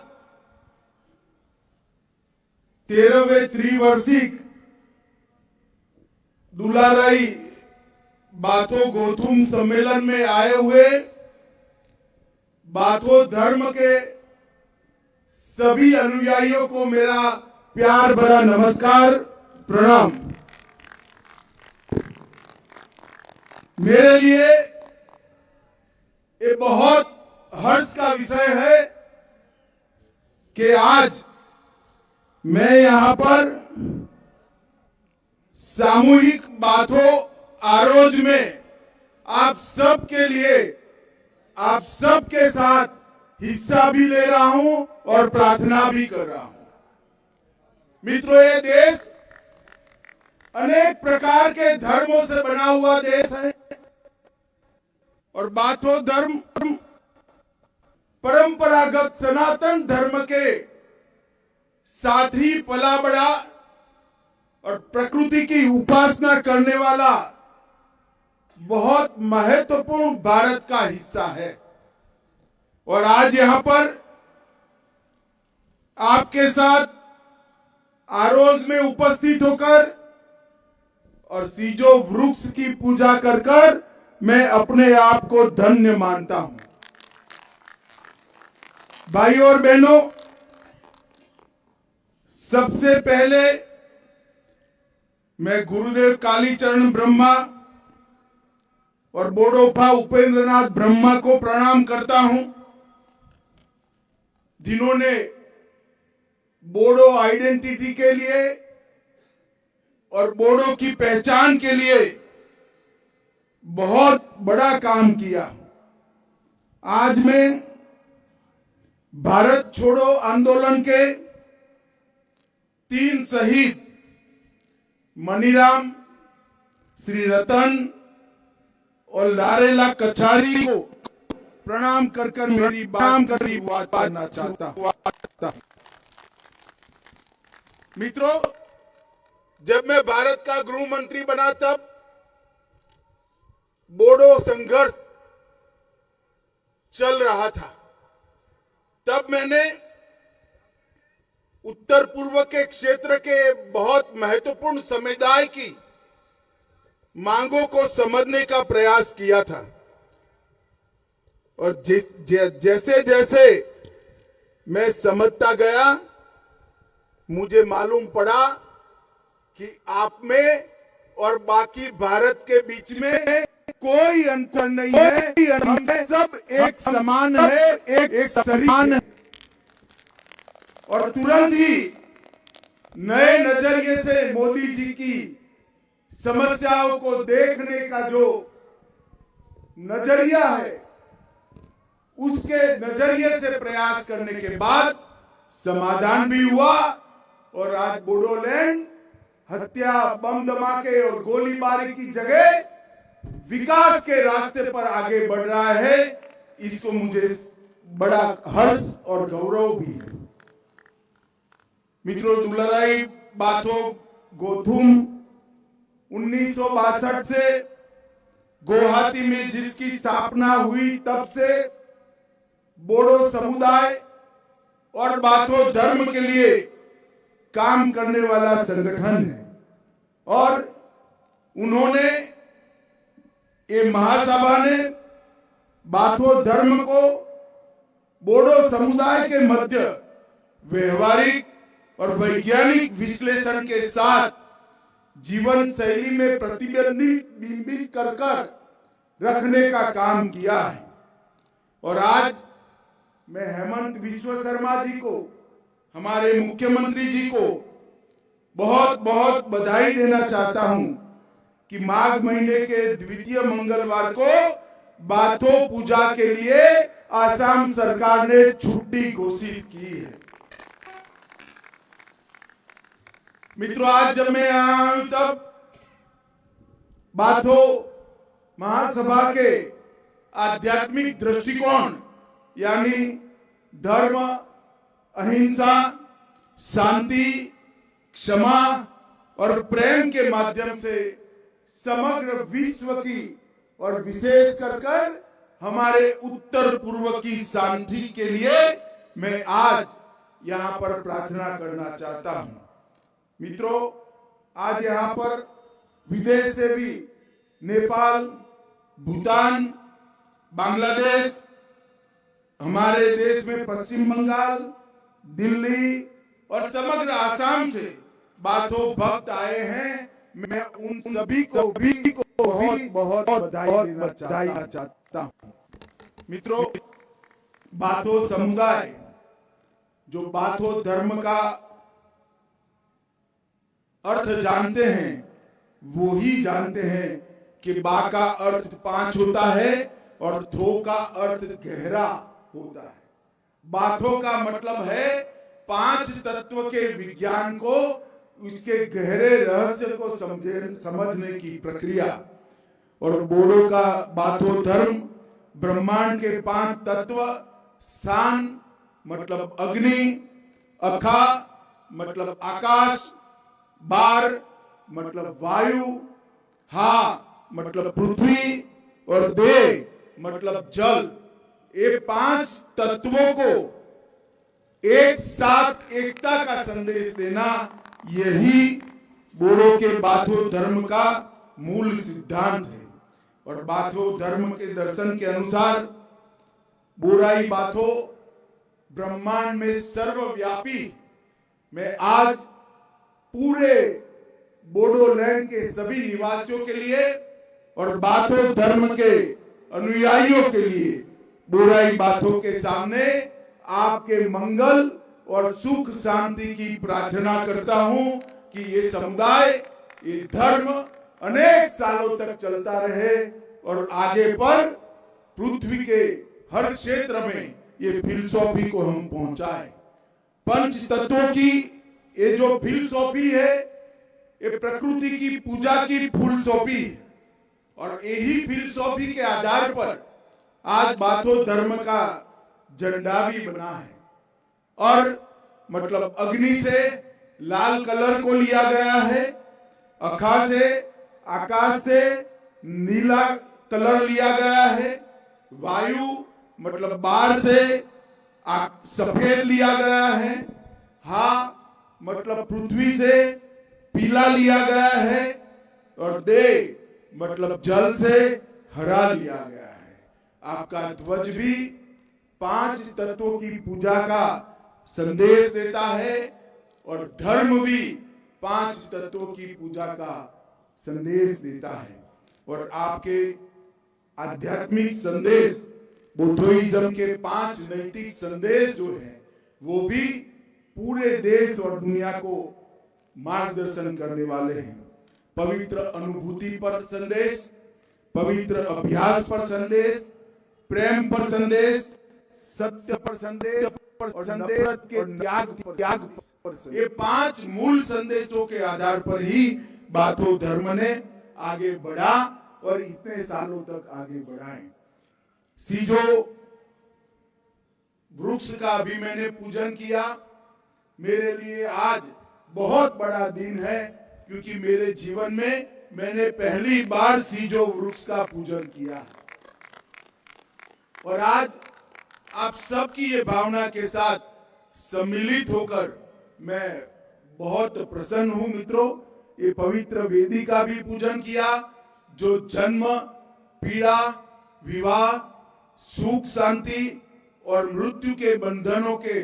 13वें त्रिवार्षिक दुलाराई बाथो गोथुम सम्मेलन में आए हुए बाथो धर्म के सभी अनुयायियों को मेरा प्यार भरा नमस्कार, प्रणाम। मेरे लिए ये बहुत हर्ष का विषय है कि आज मैं यहां पर सामूहिक बाथो आरोज में आप सब के लिए, आप सब के साथ हिस्सा भी ले रहा हूं और प्रार्थना भी कर रहा हूं। मित्रों, ये देश अनेक प्रकार के धर्मों से बना हुआ देश है और बाथो धर्म परंपरागत सनातन धर्म के साथ ही पला बड़ा और प्रकृति की उपासना करने वाला बहुत महत्वपूर्ण भारत का हिस्सा है। और आज यहां पर आपके साथ आरोज में उपस्थित होकर और सीजो वृक्ष की पूजा कर कर मैं अपने आप को धन्य मानता हूं। भाइयों और बहनों, सबसे पहले मैं गुरुदेव कालीचरण ब्रह्मा और बोडोफा उपेंद्रनाथ ब्रह्मा को प्रणाम करता हूं। जिन्होंने बोडो आइडेंटिटी के लिए और बोडो की पहचान के लिए बहुत बड़ा काम किया। आज मैं भारत छोड़ो आंदोलन के 3 शहीद मनीराम, श्री रतन और लारेला कछारी को प्रणाम कर मेरी बात करना चाहता हूं। मित्रों, जब मैं भारत का गृह मंत्री बना तब बोडो संघर्ष चल रहा था। तब मैंने उत्तर पूर्व के क्षेत्र के बहुत महत्वपूर्ण समुदाय की मांगों को समझने का प्रयास किया था। और जैसे जैसे मैं समझता गया, मुझे मालूम पड़ा कि आप में और बाकी भारत के बीच में कोई अंतर नहीं है। हम सब एक समान है, एक समान है। और तुरंत ही नए नजरिए से मोदी जी की समस्याओं को देखने का जो नजरिया है, उसके नजरिए से प्रयास करने के बाद समाधान भी हुआ। और आज बोडोलैंड हत्या, बम धमाके और गोलीबारी की जगह विकास के रास्ते पर आगे बढ़ रहा है। इसको मुझे बड़ा हर्ष और गौरव भी है। मित्रों, दुलाराई बाथो गोथुम 1962 से गुवाहाटी में जिसकी स्थापना हुई, तब से बोडो समुदाय और बाथो धर्म के लिए काम करने वाला संगठन है। और उन्होंने, ये महासभा ने बाथो धर्म को बोडो समुदाय के मध्य व्यवहारिक और वैज्ञानिक विश्लेषण के साथ जीवन शैली में प्रतिबिंबित कर रखने का काम किया है। और आज मैं हेमंत बिश्व शर्मा जी को, हमारे मुख्यमंत्री जी को बहुत बहुत बधाई देना चाहता हूं कि माघ महीने के द्वितीय मंगलवार को बाथो पूजा के लिए आसाम सरकार ने छुट्टी घोषित की है। मित्रों, आज जब मैं यहां हूं तब बाथो महासभा के आध्यात्मिक दृष्टिकोण यानी धर्म, अहिंसा, शांति, क्षमा और प्रेम के माध्यम से समग्र विश्व की और विशेष कर हमारे उत्तर पूर्व की शांति के लिए मैं आज यहां पर प्रार्थना करना चाहता हूं। मित्रों, आज यहां पर विदेश से भी नेपाल, भूटान, बांग्लादेश, हमारे देश में पश्चिम बंगाल, दिल्ली और समग्र आसाम से बाथो भक्त आए हैं। मैं उन सभी को भी बहुत बधाई देना चाहता हूं। मित्रों, बाथो समुदाय जो बाथो धर्म का अर्थ जानते हैं, वो ही जानते हैं कि बा का अर्थ 5 होता है और थो का अर्थ गहरा होता है। बाथो का मतलब है 5 तत्व के विज्ञान को, उसके गहरे रहस्य को समझने की प्रक्रिया। और बोडो का बाथो धर्म ब्रह्मांड के 5 तत्व, सान मतलब अग्नि, अखा मतलब आकाश, बार मतलब वायु, हा मतलब पृथ्वी और दे मतलब जल, ये 5 तत्वों को एक साथ एकता का संदेश देना, यही बोडो के बाथो धर्म का मूल सिद्धांत है। और बाथो धर्म के दर्शन के अनुसार बोराई बाथो ब्रह्मांड में सर्वव्यापी। मैं आज पूरे बोडोलैंड के सभी निवासियों के लिए और बाथो धर्म के अनुयायियों के लिए बोराई बाथो के सामने आपके मंगल और सुख शांति की प्रार्थना करता हूं कि ये समुदाय, ये धर्म अनेक सालों तक चलता रहे और आगे पर पृथ्वी के हर क्षेत्र में ये फिलसॉफी को हम पहुंचाए। पंच तत्वों की ये जो फिलसॉफी है, ये प्रकृति की पूजा की फिलसॉफी, और यही फिलसॉफी के आधार पर आज बाथो धर्म का झंडा भी बना है। और मतलब अग्नि से लाल कलर को लिया गया है, अखा से, आकाश से नीला कलर लिया गया है, वायु मतलब बाहर से सफेद लिया गया है, मतलब पृथ्वी से पीला लिया गया है, और दे मतलब जल से हरा लिया गया है। आपका ध्वज भी 5 तत्वों की पूजा का संदेश देता है, और धर्म भी 5 तत्वों की पूजा का संदेश देता है। और आपके आध्यात्मिक संदेश, बुद्धिज्म के 5 नैतिक संदेश जो है, वो भी पूरे देश और दुनिया को मार्गदर्शन करने वाले हैं। पवित्र अनुभूति पर संदेश, पवित्र अभ्यास पर संदेश, प्रेम पर संदेश, सत्य पर संदेश, और नफरत के त्याग पर संदेश। ये 5 मूल संदेशों के आधार पर ही बाथो धर्म ने आगे बढ़ा और इतने सालों तक आगे बढ़ा है। सीजो वृक्ष का भी मैंने पूजन किया। मेरे लिए आज बहुत बड़ा दिन है, क्योंकि मेरे जीवन में मैंने पहली बार सीजो वृक्ष का पूजन किया। और आज आप सबकी ये भावना के साथ सम्मिलित होकर मैं बहुत प्रसन्न हूं। मित्रों, ये पवित्र वेदी का भी पूजन किया, जो जन्म, पीड़ा, विवाह, सुख शांति और मृत्यु के बंधनों के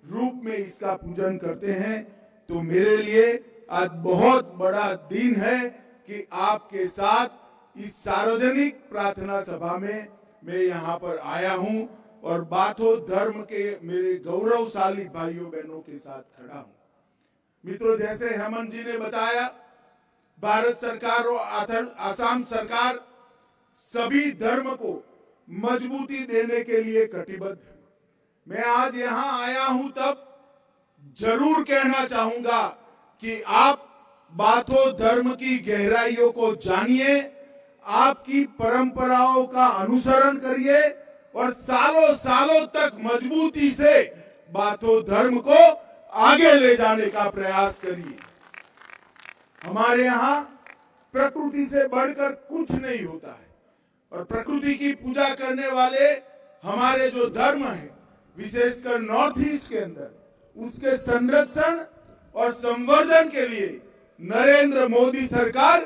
रूप में इसका पूजन करते हैं। तो मेरे लिए आज बहुत बड़ा दिन है कि आपके साथ इस सार्वजनिक प्रार्थना सभा में मैं यहाँ पर आया हूँ और बाथो धर्म के मेरे गौरवशाली भाइयों बहनों के साथ खड़ा हूँ। मित्रों, जैसे हेमंत जी ने बताया, भारत सरकार और आसाम सरकार सभी धर्म को मजबूती देने के लिए कटिबद्ध है। मैं आज यहाँ आया हूं तब जरूर कहना चाहूंगा कि आप बाथो धर्म की गहराइयों को जानिए, आपकी परंपराओं का अनुसरण करिए और सालों सालों तक मजबूती से बाथो धर्म को आगे ले जाने का प्रयास करिए। हमारे यहाँ प्रकृति से बढ़कर कुछ नहीं होता है, और प्रकृति की पूजा करने वाले हमारे जो धर्म है, विशेषकर नॉर्थ ईस्ट के अंदर, उसके संरक्षण और संवर्धन के लिए नरेंद्र मोदी सरकार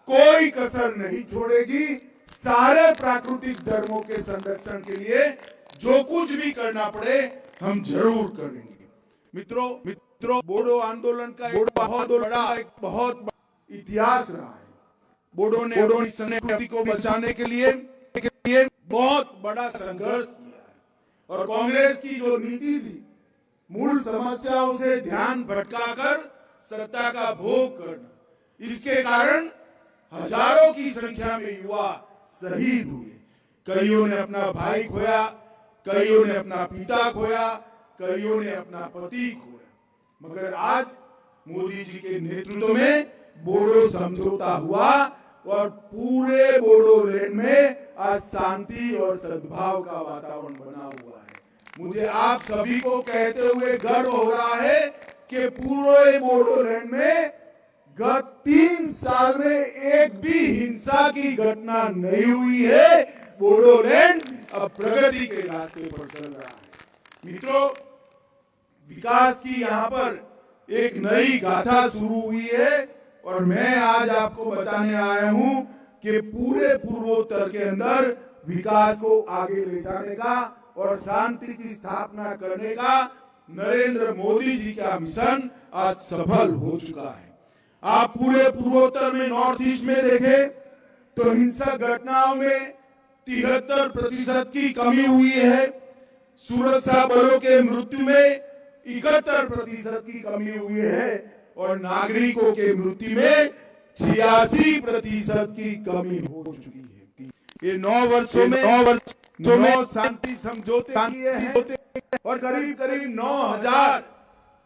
कोई कसर नहीं छोड़ेगी। सारे प्राकृतिक धर्मों के संरक्षण के लिए जो कुछ भी करना पड़े हम जरूर करेंगे। मित्रों, बोडो आंदोलन का एक बहुत बड़ा इतिहास रहा है। बोडो ने अपनी संस्कृति को बचाने के लिए बहुत बड़ा संघर्ष किया है, और कांग्रेस की जो नीति थी, मूल समस्याओं से ध्यान भटकाकर सत्ता का भोग करना, इसके कारण हजारों की संख्या में युवा शहीद हुए। कईयों ने अपना भाई खोया, कईयों ने अपना पिता खोया, कईयों ने अपना पति खोया। मगर आज मोदी जी के नेतृत्व में बोडो समझौता हुआ और पूरे बोडोलैंड में आज शांति और सद्भाव का वातावरण बना हुआ है। मुझे आप सभी को कहते हुए गर्व हो रहा है कि पूरे बोडोलैंड में गत 3 साल में एक भी हिंसा की घटना नहीं हुई है। बोडोलैंड अब प्रगति के रास्ते पर चल रहा है। मित्रों, विकास की यहाँ पर एक नई गाथा शुरू हुई है, और मैं आज आपको बताने आया हूं कि पूरे पूर्वोत्तर के अंदर विकास को आगे ले जाने का और शांति की स्थापना करने का नरेंद्र मोदी जी का मिशन आज सफल हो चुका है। आप पूरे पूर्वोत्तर में, नॉर्थ ईस्ट में देखें तो हिंसक घटनाओं में 73% की कमी हुई है। सुरक्षा बलों के मृत्यु में 71% की कमी हुई है और नागरिकों के मृत्यु में 86% की कमी हो चुकी है। ये 9 वर्षों में शांति समझौते किए हैं और करीब 9,000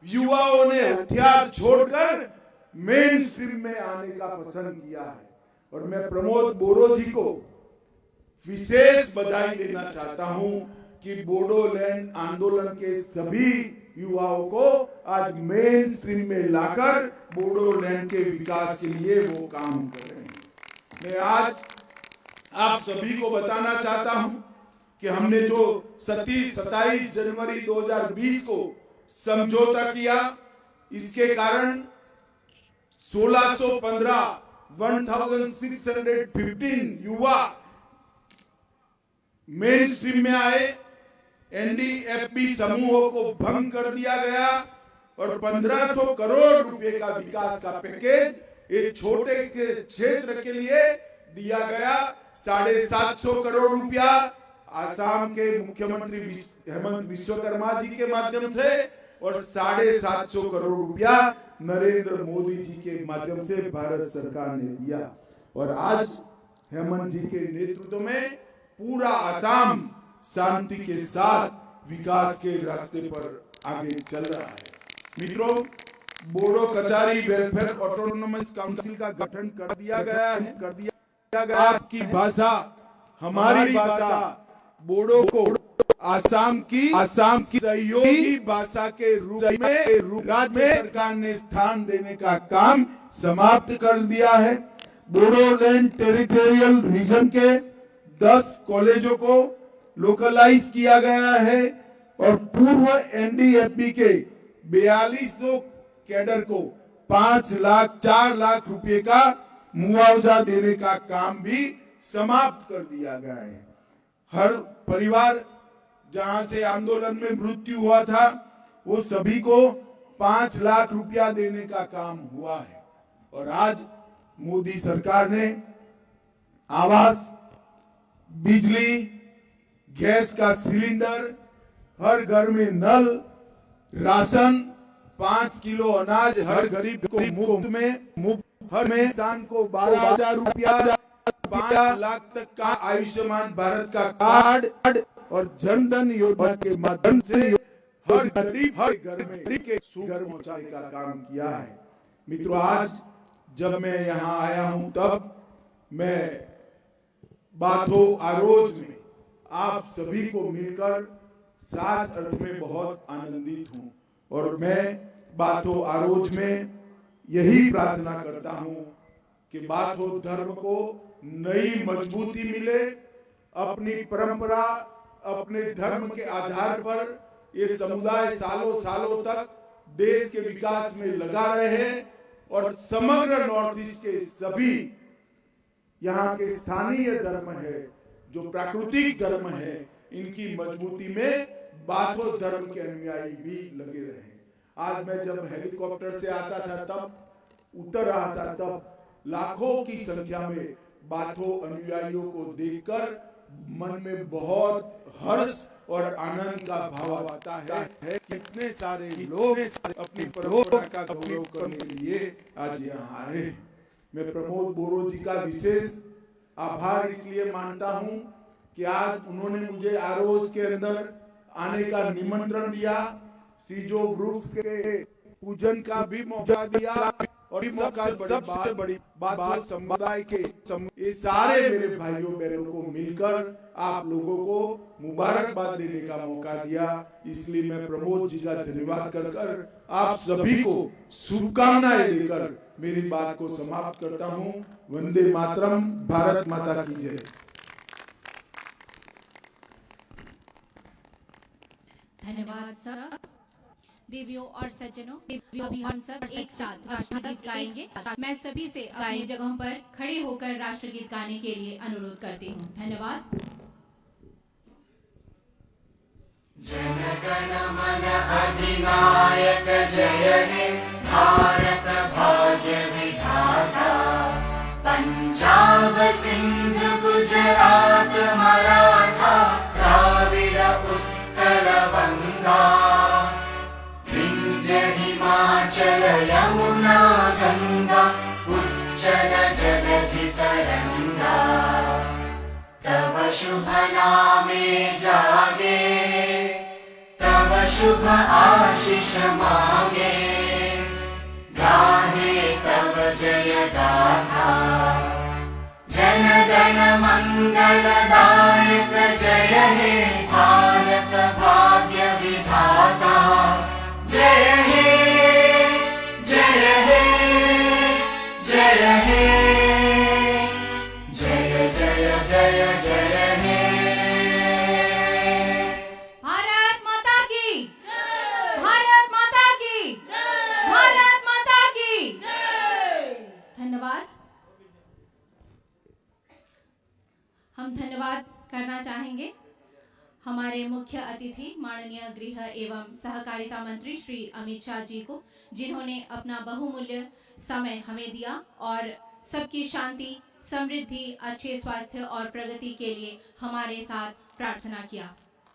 युवाओं ने हथियार छोड़कर मेन स्ट्रीम में आने का पसंद किया है। और मैं प्रमोद बोरो जी को विशेष बधाई देना चाहता हूं कि बोडोलैंड आंदोलन के सभी युवाओं को आज मेन स्ट्रीम में लाकर बोडोलैंड के विकास के लिए वो काम कर रहे हैं। मैं आज आप सभी को बताना चाहता हूं कि हमने जो 27 जनवरी 2020 को समझौता किया, इसके कारण 1615 युवा मेन स्ट्रीम में आए। एनडीएफबी समूहों को भंग कर दिया गया और 1500 करोड़ रुपए का विकास का पैकेज एक छोटे के क्षेत्र के लिए दिया गया। 750 करोड़ रुपया आसाम के मुख्यमंत्री हेमंत विश्वकर्मा जी के माध्यम से और 750 करोड़ रुपया नरेंद्र मोदी जी के माध्यम से भारत सरकार ने दिया। और आज हेमंत जी के नेतृत्व में पूरा आसाम शांति के साथ विकास के रास्ते पर आगे चल रहा है। मित्रों, Bodo Kachari welfare autonomous council का गठन कर दिया गया है। आपकी भाषा हमारी भाषा बोडो को आसाम की सहयोगी भाषा के रूप में राज्य सरकार ने स्थान देने का काम समाप्त कर दिया है। बोडोलैंड टेरिटोरियल रीजन के 10 कॉलेजों को लोकलाइज किया गया है और पूर्व एनडीएफबी के 4200 कैडर को 4 लाख रुपए का मुआवजा देने का काम भी समाप्त कर दिया गया है। हर परिवार जहां से आंदोलन में मृत्यु हुआ था वो सभी को 5 लाख रुपया देने का काम हुआ है। और आज मोदी सरकार ने आवास, बिजली, गैस का सिलेंडर, हर घर में नल, राशन, 5 किलो अनाज हर गरीब को मुफ्त, हर इंसान को 12,000 रुपया, 5 लाख तक का आयुष्मान भारत का कार्ड और जनधन योजना के माध्यम से हर गरीब हर घर में घर पहुंचाने का काम किया है। मित्रों, आज जब मैं यहाँ आया हूँ तब मैं बाथो आरोज में आप सभी को मिलकर साथ अर्थ में बहुत आनंदित हूँ और मैं बाथो आरोज में यही प्रार्थना करता हूँ कि बाथो धर्म को नई मजबूती मिले। अपनी परंपरा, अपने धर्म के आधार पर ये समुदाय सालों तक देश के विकास में लगा रहे और समग्र नॉर्थ ईस्ट के सभी यहाँ के स्थानीय धर्म है, जो प्राकृतिक धर्म है, इनकी मजबूती में बाथो धर्म के अनुयायी भी लगे रहे। आज मैं जब हेलीकॉप्टर से आता था तब उतर रहा था तब लाखों की संख्या में बाथो अनुयायियों को देखकर मन में बहुत हर्ष और आनंद का भाव आता है। कितने सारे लोग अपनी परंपरा का गौरव करने के लिए आज यहाँ आए। मैं प्रमोद बोरो जी का विशेष आभार इसलिए मानता हूँ कि आज उन्होंने मुझे आरोज के अंदर आने का निमंत्रण दिया, सीजो वृक्ष के पूजन का भी मौका दिया और सबसे बड़ी बात समुदाय के ये सारे मेरे भाइयों बहनों को मिलकर आप लोगों को मुबारकबाद देने का मौका दिया। इसलिए मैं प्रमोद जी का धन्यवाद कर आप सभी को शुभकामनाएं देकर मेरी बात को समाप्त करता हूँ। वंदे मातरम, भारत माता की जय। धन्यवाद सर। देवियों और सज्जनों, अभी हम सब एक साथ राष्ट्रगीत गाएंगे। मैं सभी से अपनी जगहों पर खड़े होकर राष्ट्रगीत गाने के लिए अनुरोध करती हूँ। धन्यवाद। जनगण मन अधिनायक जय हे भारत भाग्य विधाता। पंजाब सिंध गुजरात मराठा द्राविड़ उत्कल शुभ नामे जागे, तब शुभ आशीष मांगे, गाहे तब जय गाथा। जन गण मंगलदायक जय हे भारत भाग्य विधाता। जय हे जय हे जय हे, जय जय जय जय हे। भारत माता की, भारत माता की, भारत माता की। धन्यवाद। हम धन्यवाद करना चाहेंगे हमारे मुख्य अतिथि माननीय गृह एवं सहकारिता मंत्री श्री अमित शाह जी को, जिन्होंने अपना बहुमूल्य समय हमें दिया और सबकी शांति, समृद्धि, अच्छे स्वास्थ्य और प्रगति के लिए हमारे साथ प्रार्थना किया।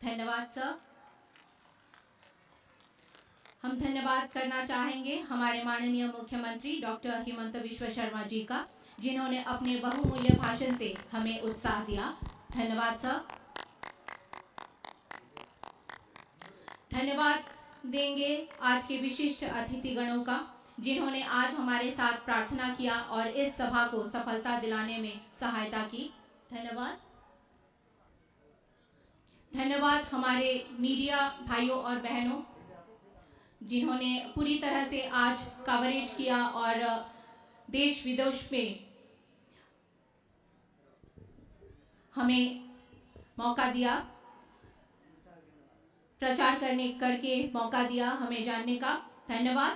धन्यवाद सर। हम धन्यवाद करना चाहेंगे हमारे माननीय मुख्यमंत्री डॉक्टर हिमंत बिश्व शर्मा जी का, जिन्होंने अपने बहुमूल्य भाषण से हमें उत्साह दिया। धन्यवाद सर। धन्यवाद देंगे आज के विशिष्ट अतिथिगणों का, जिन्होंने आज हमारे साथ प्रार्थना किया और इस सभा को सफलता दिलाने में सहायता की। धन्यवाद। धन्यवाद हमारे मीडिया भाइयों और बहनों, जिन्होंने पूरी तरह से आज कवरेज किया और देश विदेश में हमें मौका दिया, प्रचार करके मौका दिया हमें जानने का। धन्यवाद।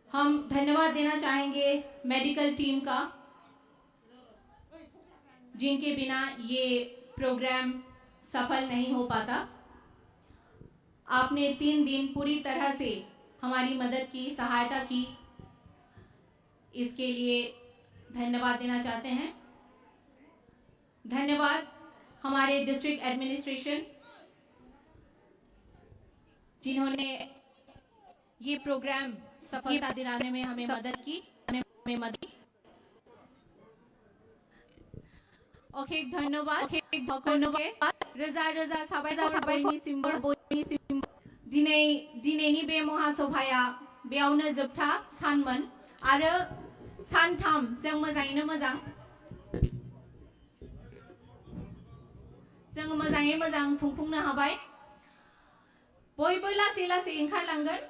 हम धन्यवाद देना चाहेंगे मेडिकल टीम का, जिनके बिना ये प्रोग्राम सफल नहीं हो पाता। आपने 3 दिन पूरी तरह से हमारी मदद की, सहायता की, इसके लिए धन्यवाद देना चाहते हैं। धन्यवाद हमारे डिस्ट्रिक्ट एडमिनिस्ट्रेशन, जिन्होंने ये प्रोग्राम सफलता दिलाने में हमें मदद की। ओके, धन्यवाद। रोजा रोजा साबायखर दिनैनि बे महासभाया बेयावनो जोबथा सानमोन आरो सानथाम जों मोजाङैनो मोजां खुंफुंनो हाबाय। बयबो लासै लासै ओंखारलांगोन,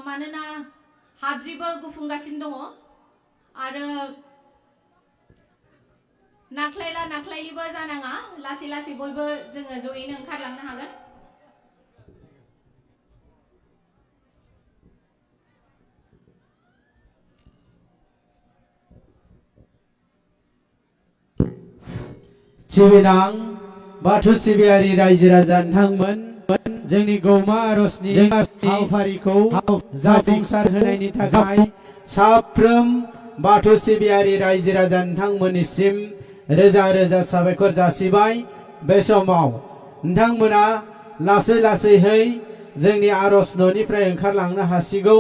मानोना हाद्रिबो गुफुंगासिनो दङ आरो नाख्लायलिबो जानाङा। लासै लासै बयबो जोङो जयैनो ओंखारलांनो हागोन। सिबिनां बाथौ सिबियारि रायजो राजा नोंथांमोन, जोंनि गौमा आरजनि हाबाफारिखौ जाफुंसार होनायनि थाखाय साफ्रोम बाथौ सिबियारि रायजो राजा नोंथांमोननिसिम रोजा रोजा साबायखर जासिबाय। बे समाव नोंथांमोना लासै लासैहै जोंनि आरज न'निफ्राय ओंखारलांनो हासिगौ।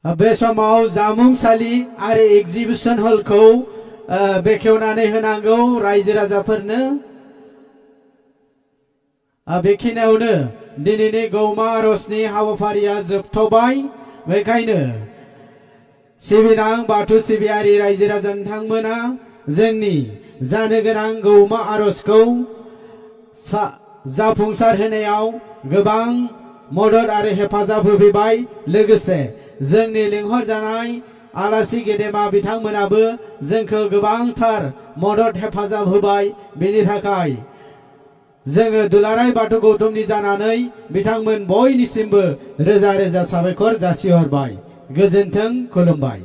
बे समाव जामुंसालि आरो एक्जिबिशन हलखौ बेखेवनानै होनांगौ रायजो राजाफोरनो। बेखिनियावनो दिनैनि गौमा आरजनि हाबाफारिया जोबथ'बाय। बेखायनो सिबिनां बाथौ सिबियारि रायजो राजा नोंथांमोना जोंनि जानो गोनां गौमा आरजखौ जाफुंसार होनायाव गोबां मदद आरो हेफाजाब होफैबाय। लोगोसे जोंनि लिंहरजानाय आलासि गेदेमा बिथांमोनाबो जोंखौ गोबांथार मदद हेफाजाब होबाय। बेनि थाखाय जोङो दुलाराय बाथौ गौतमनि जानानै बिथांमोन बयनिसिमबो रोजा रोजा साबायखर जासिहरबाय। गोजोन्थों, खुलुमबाय।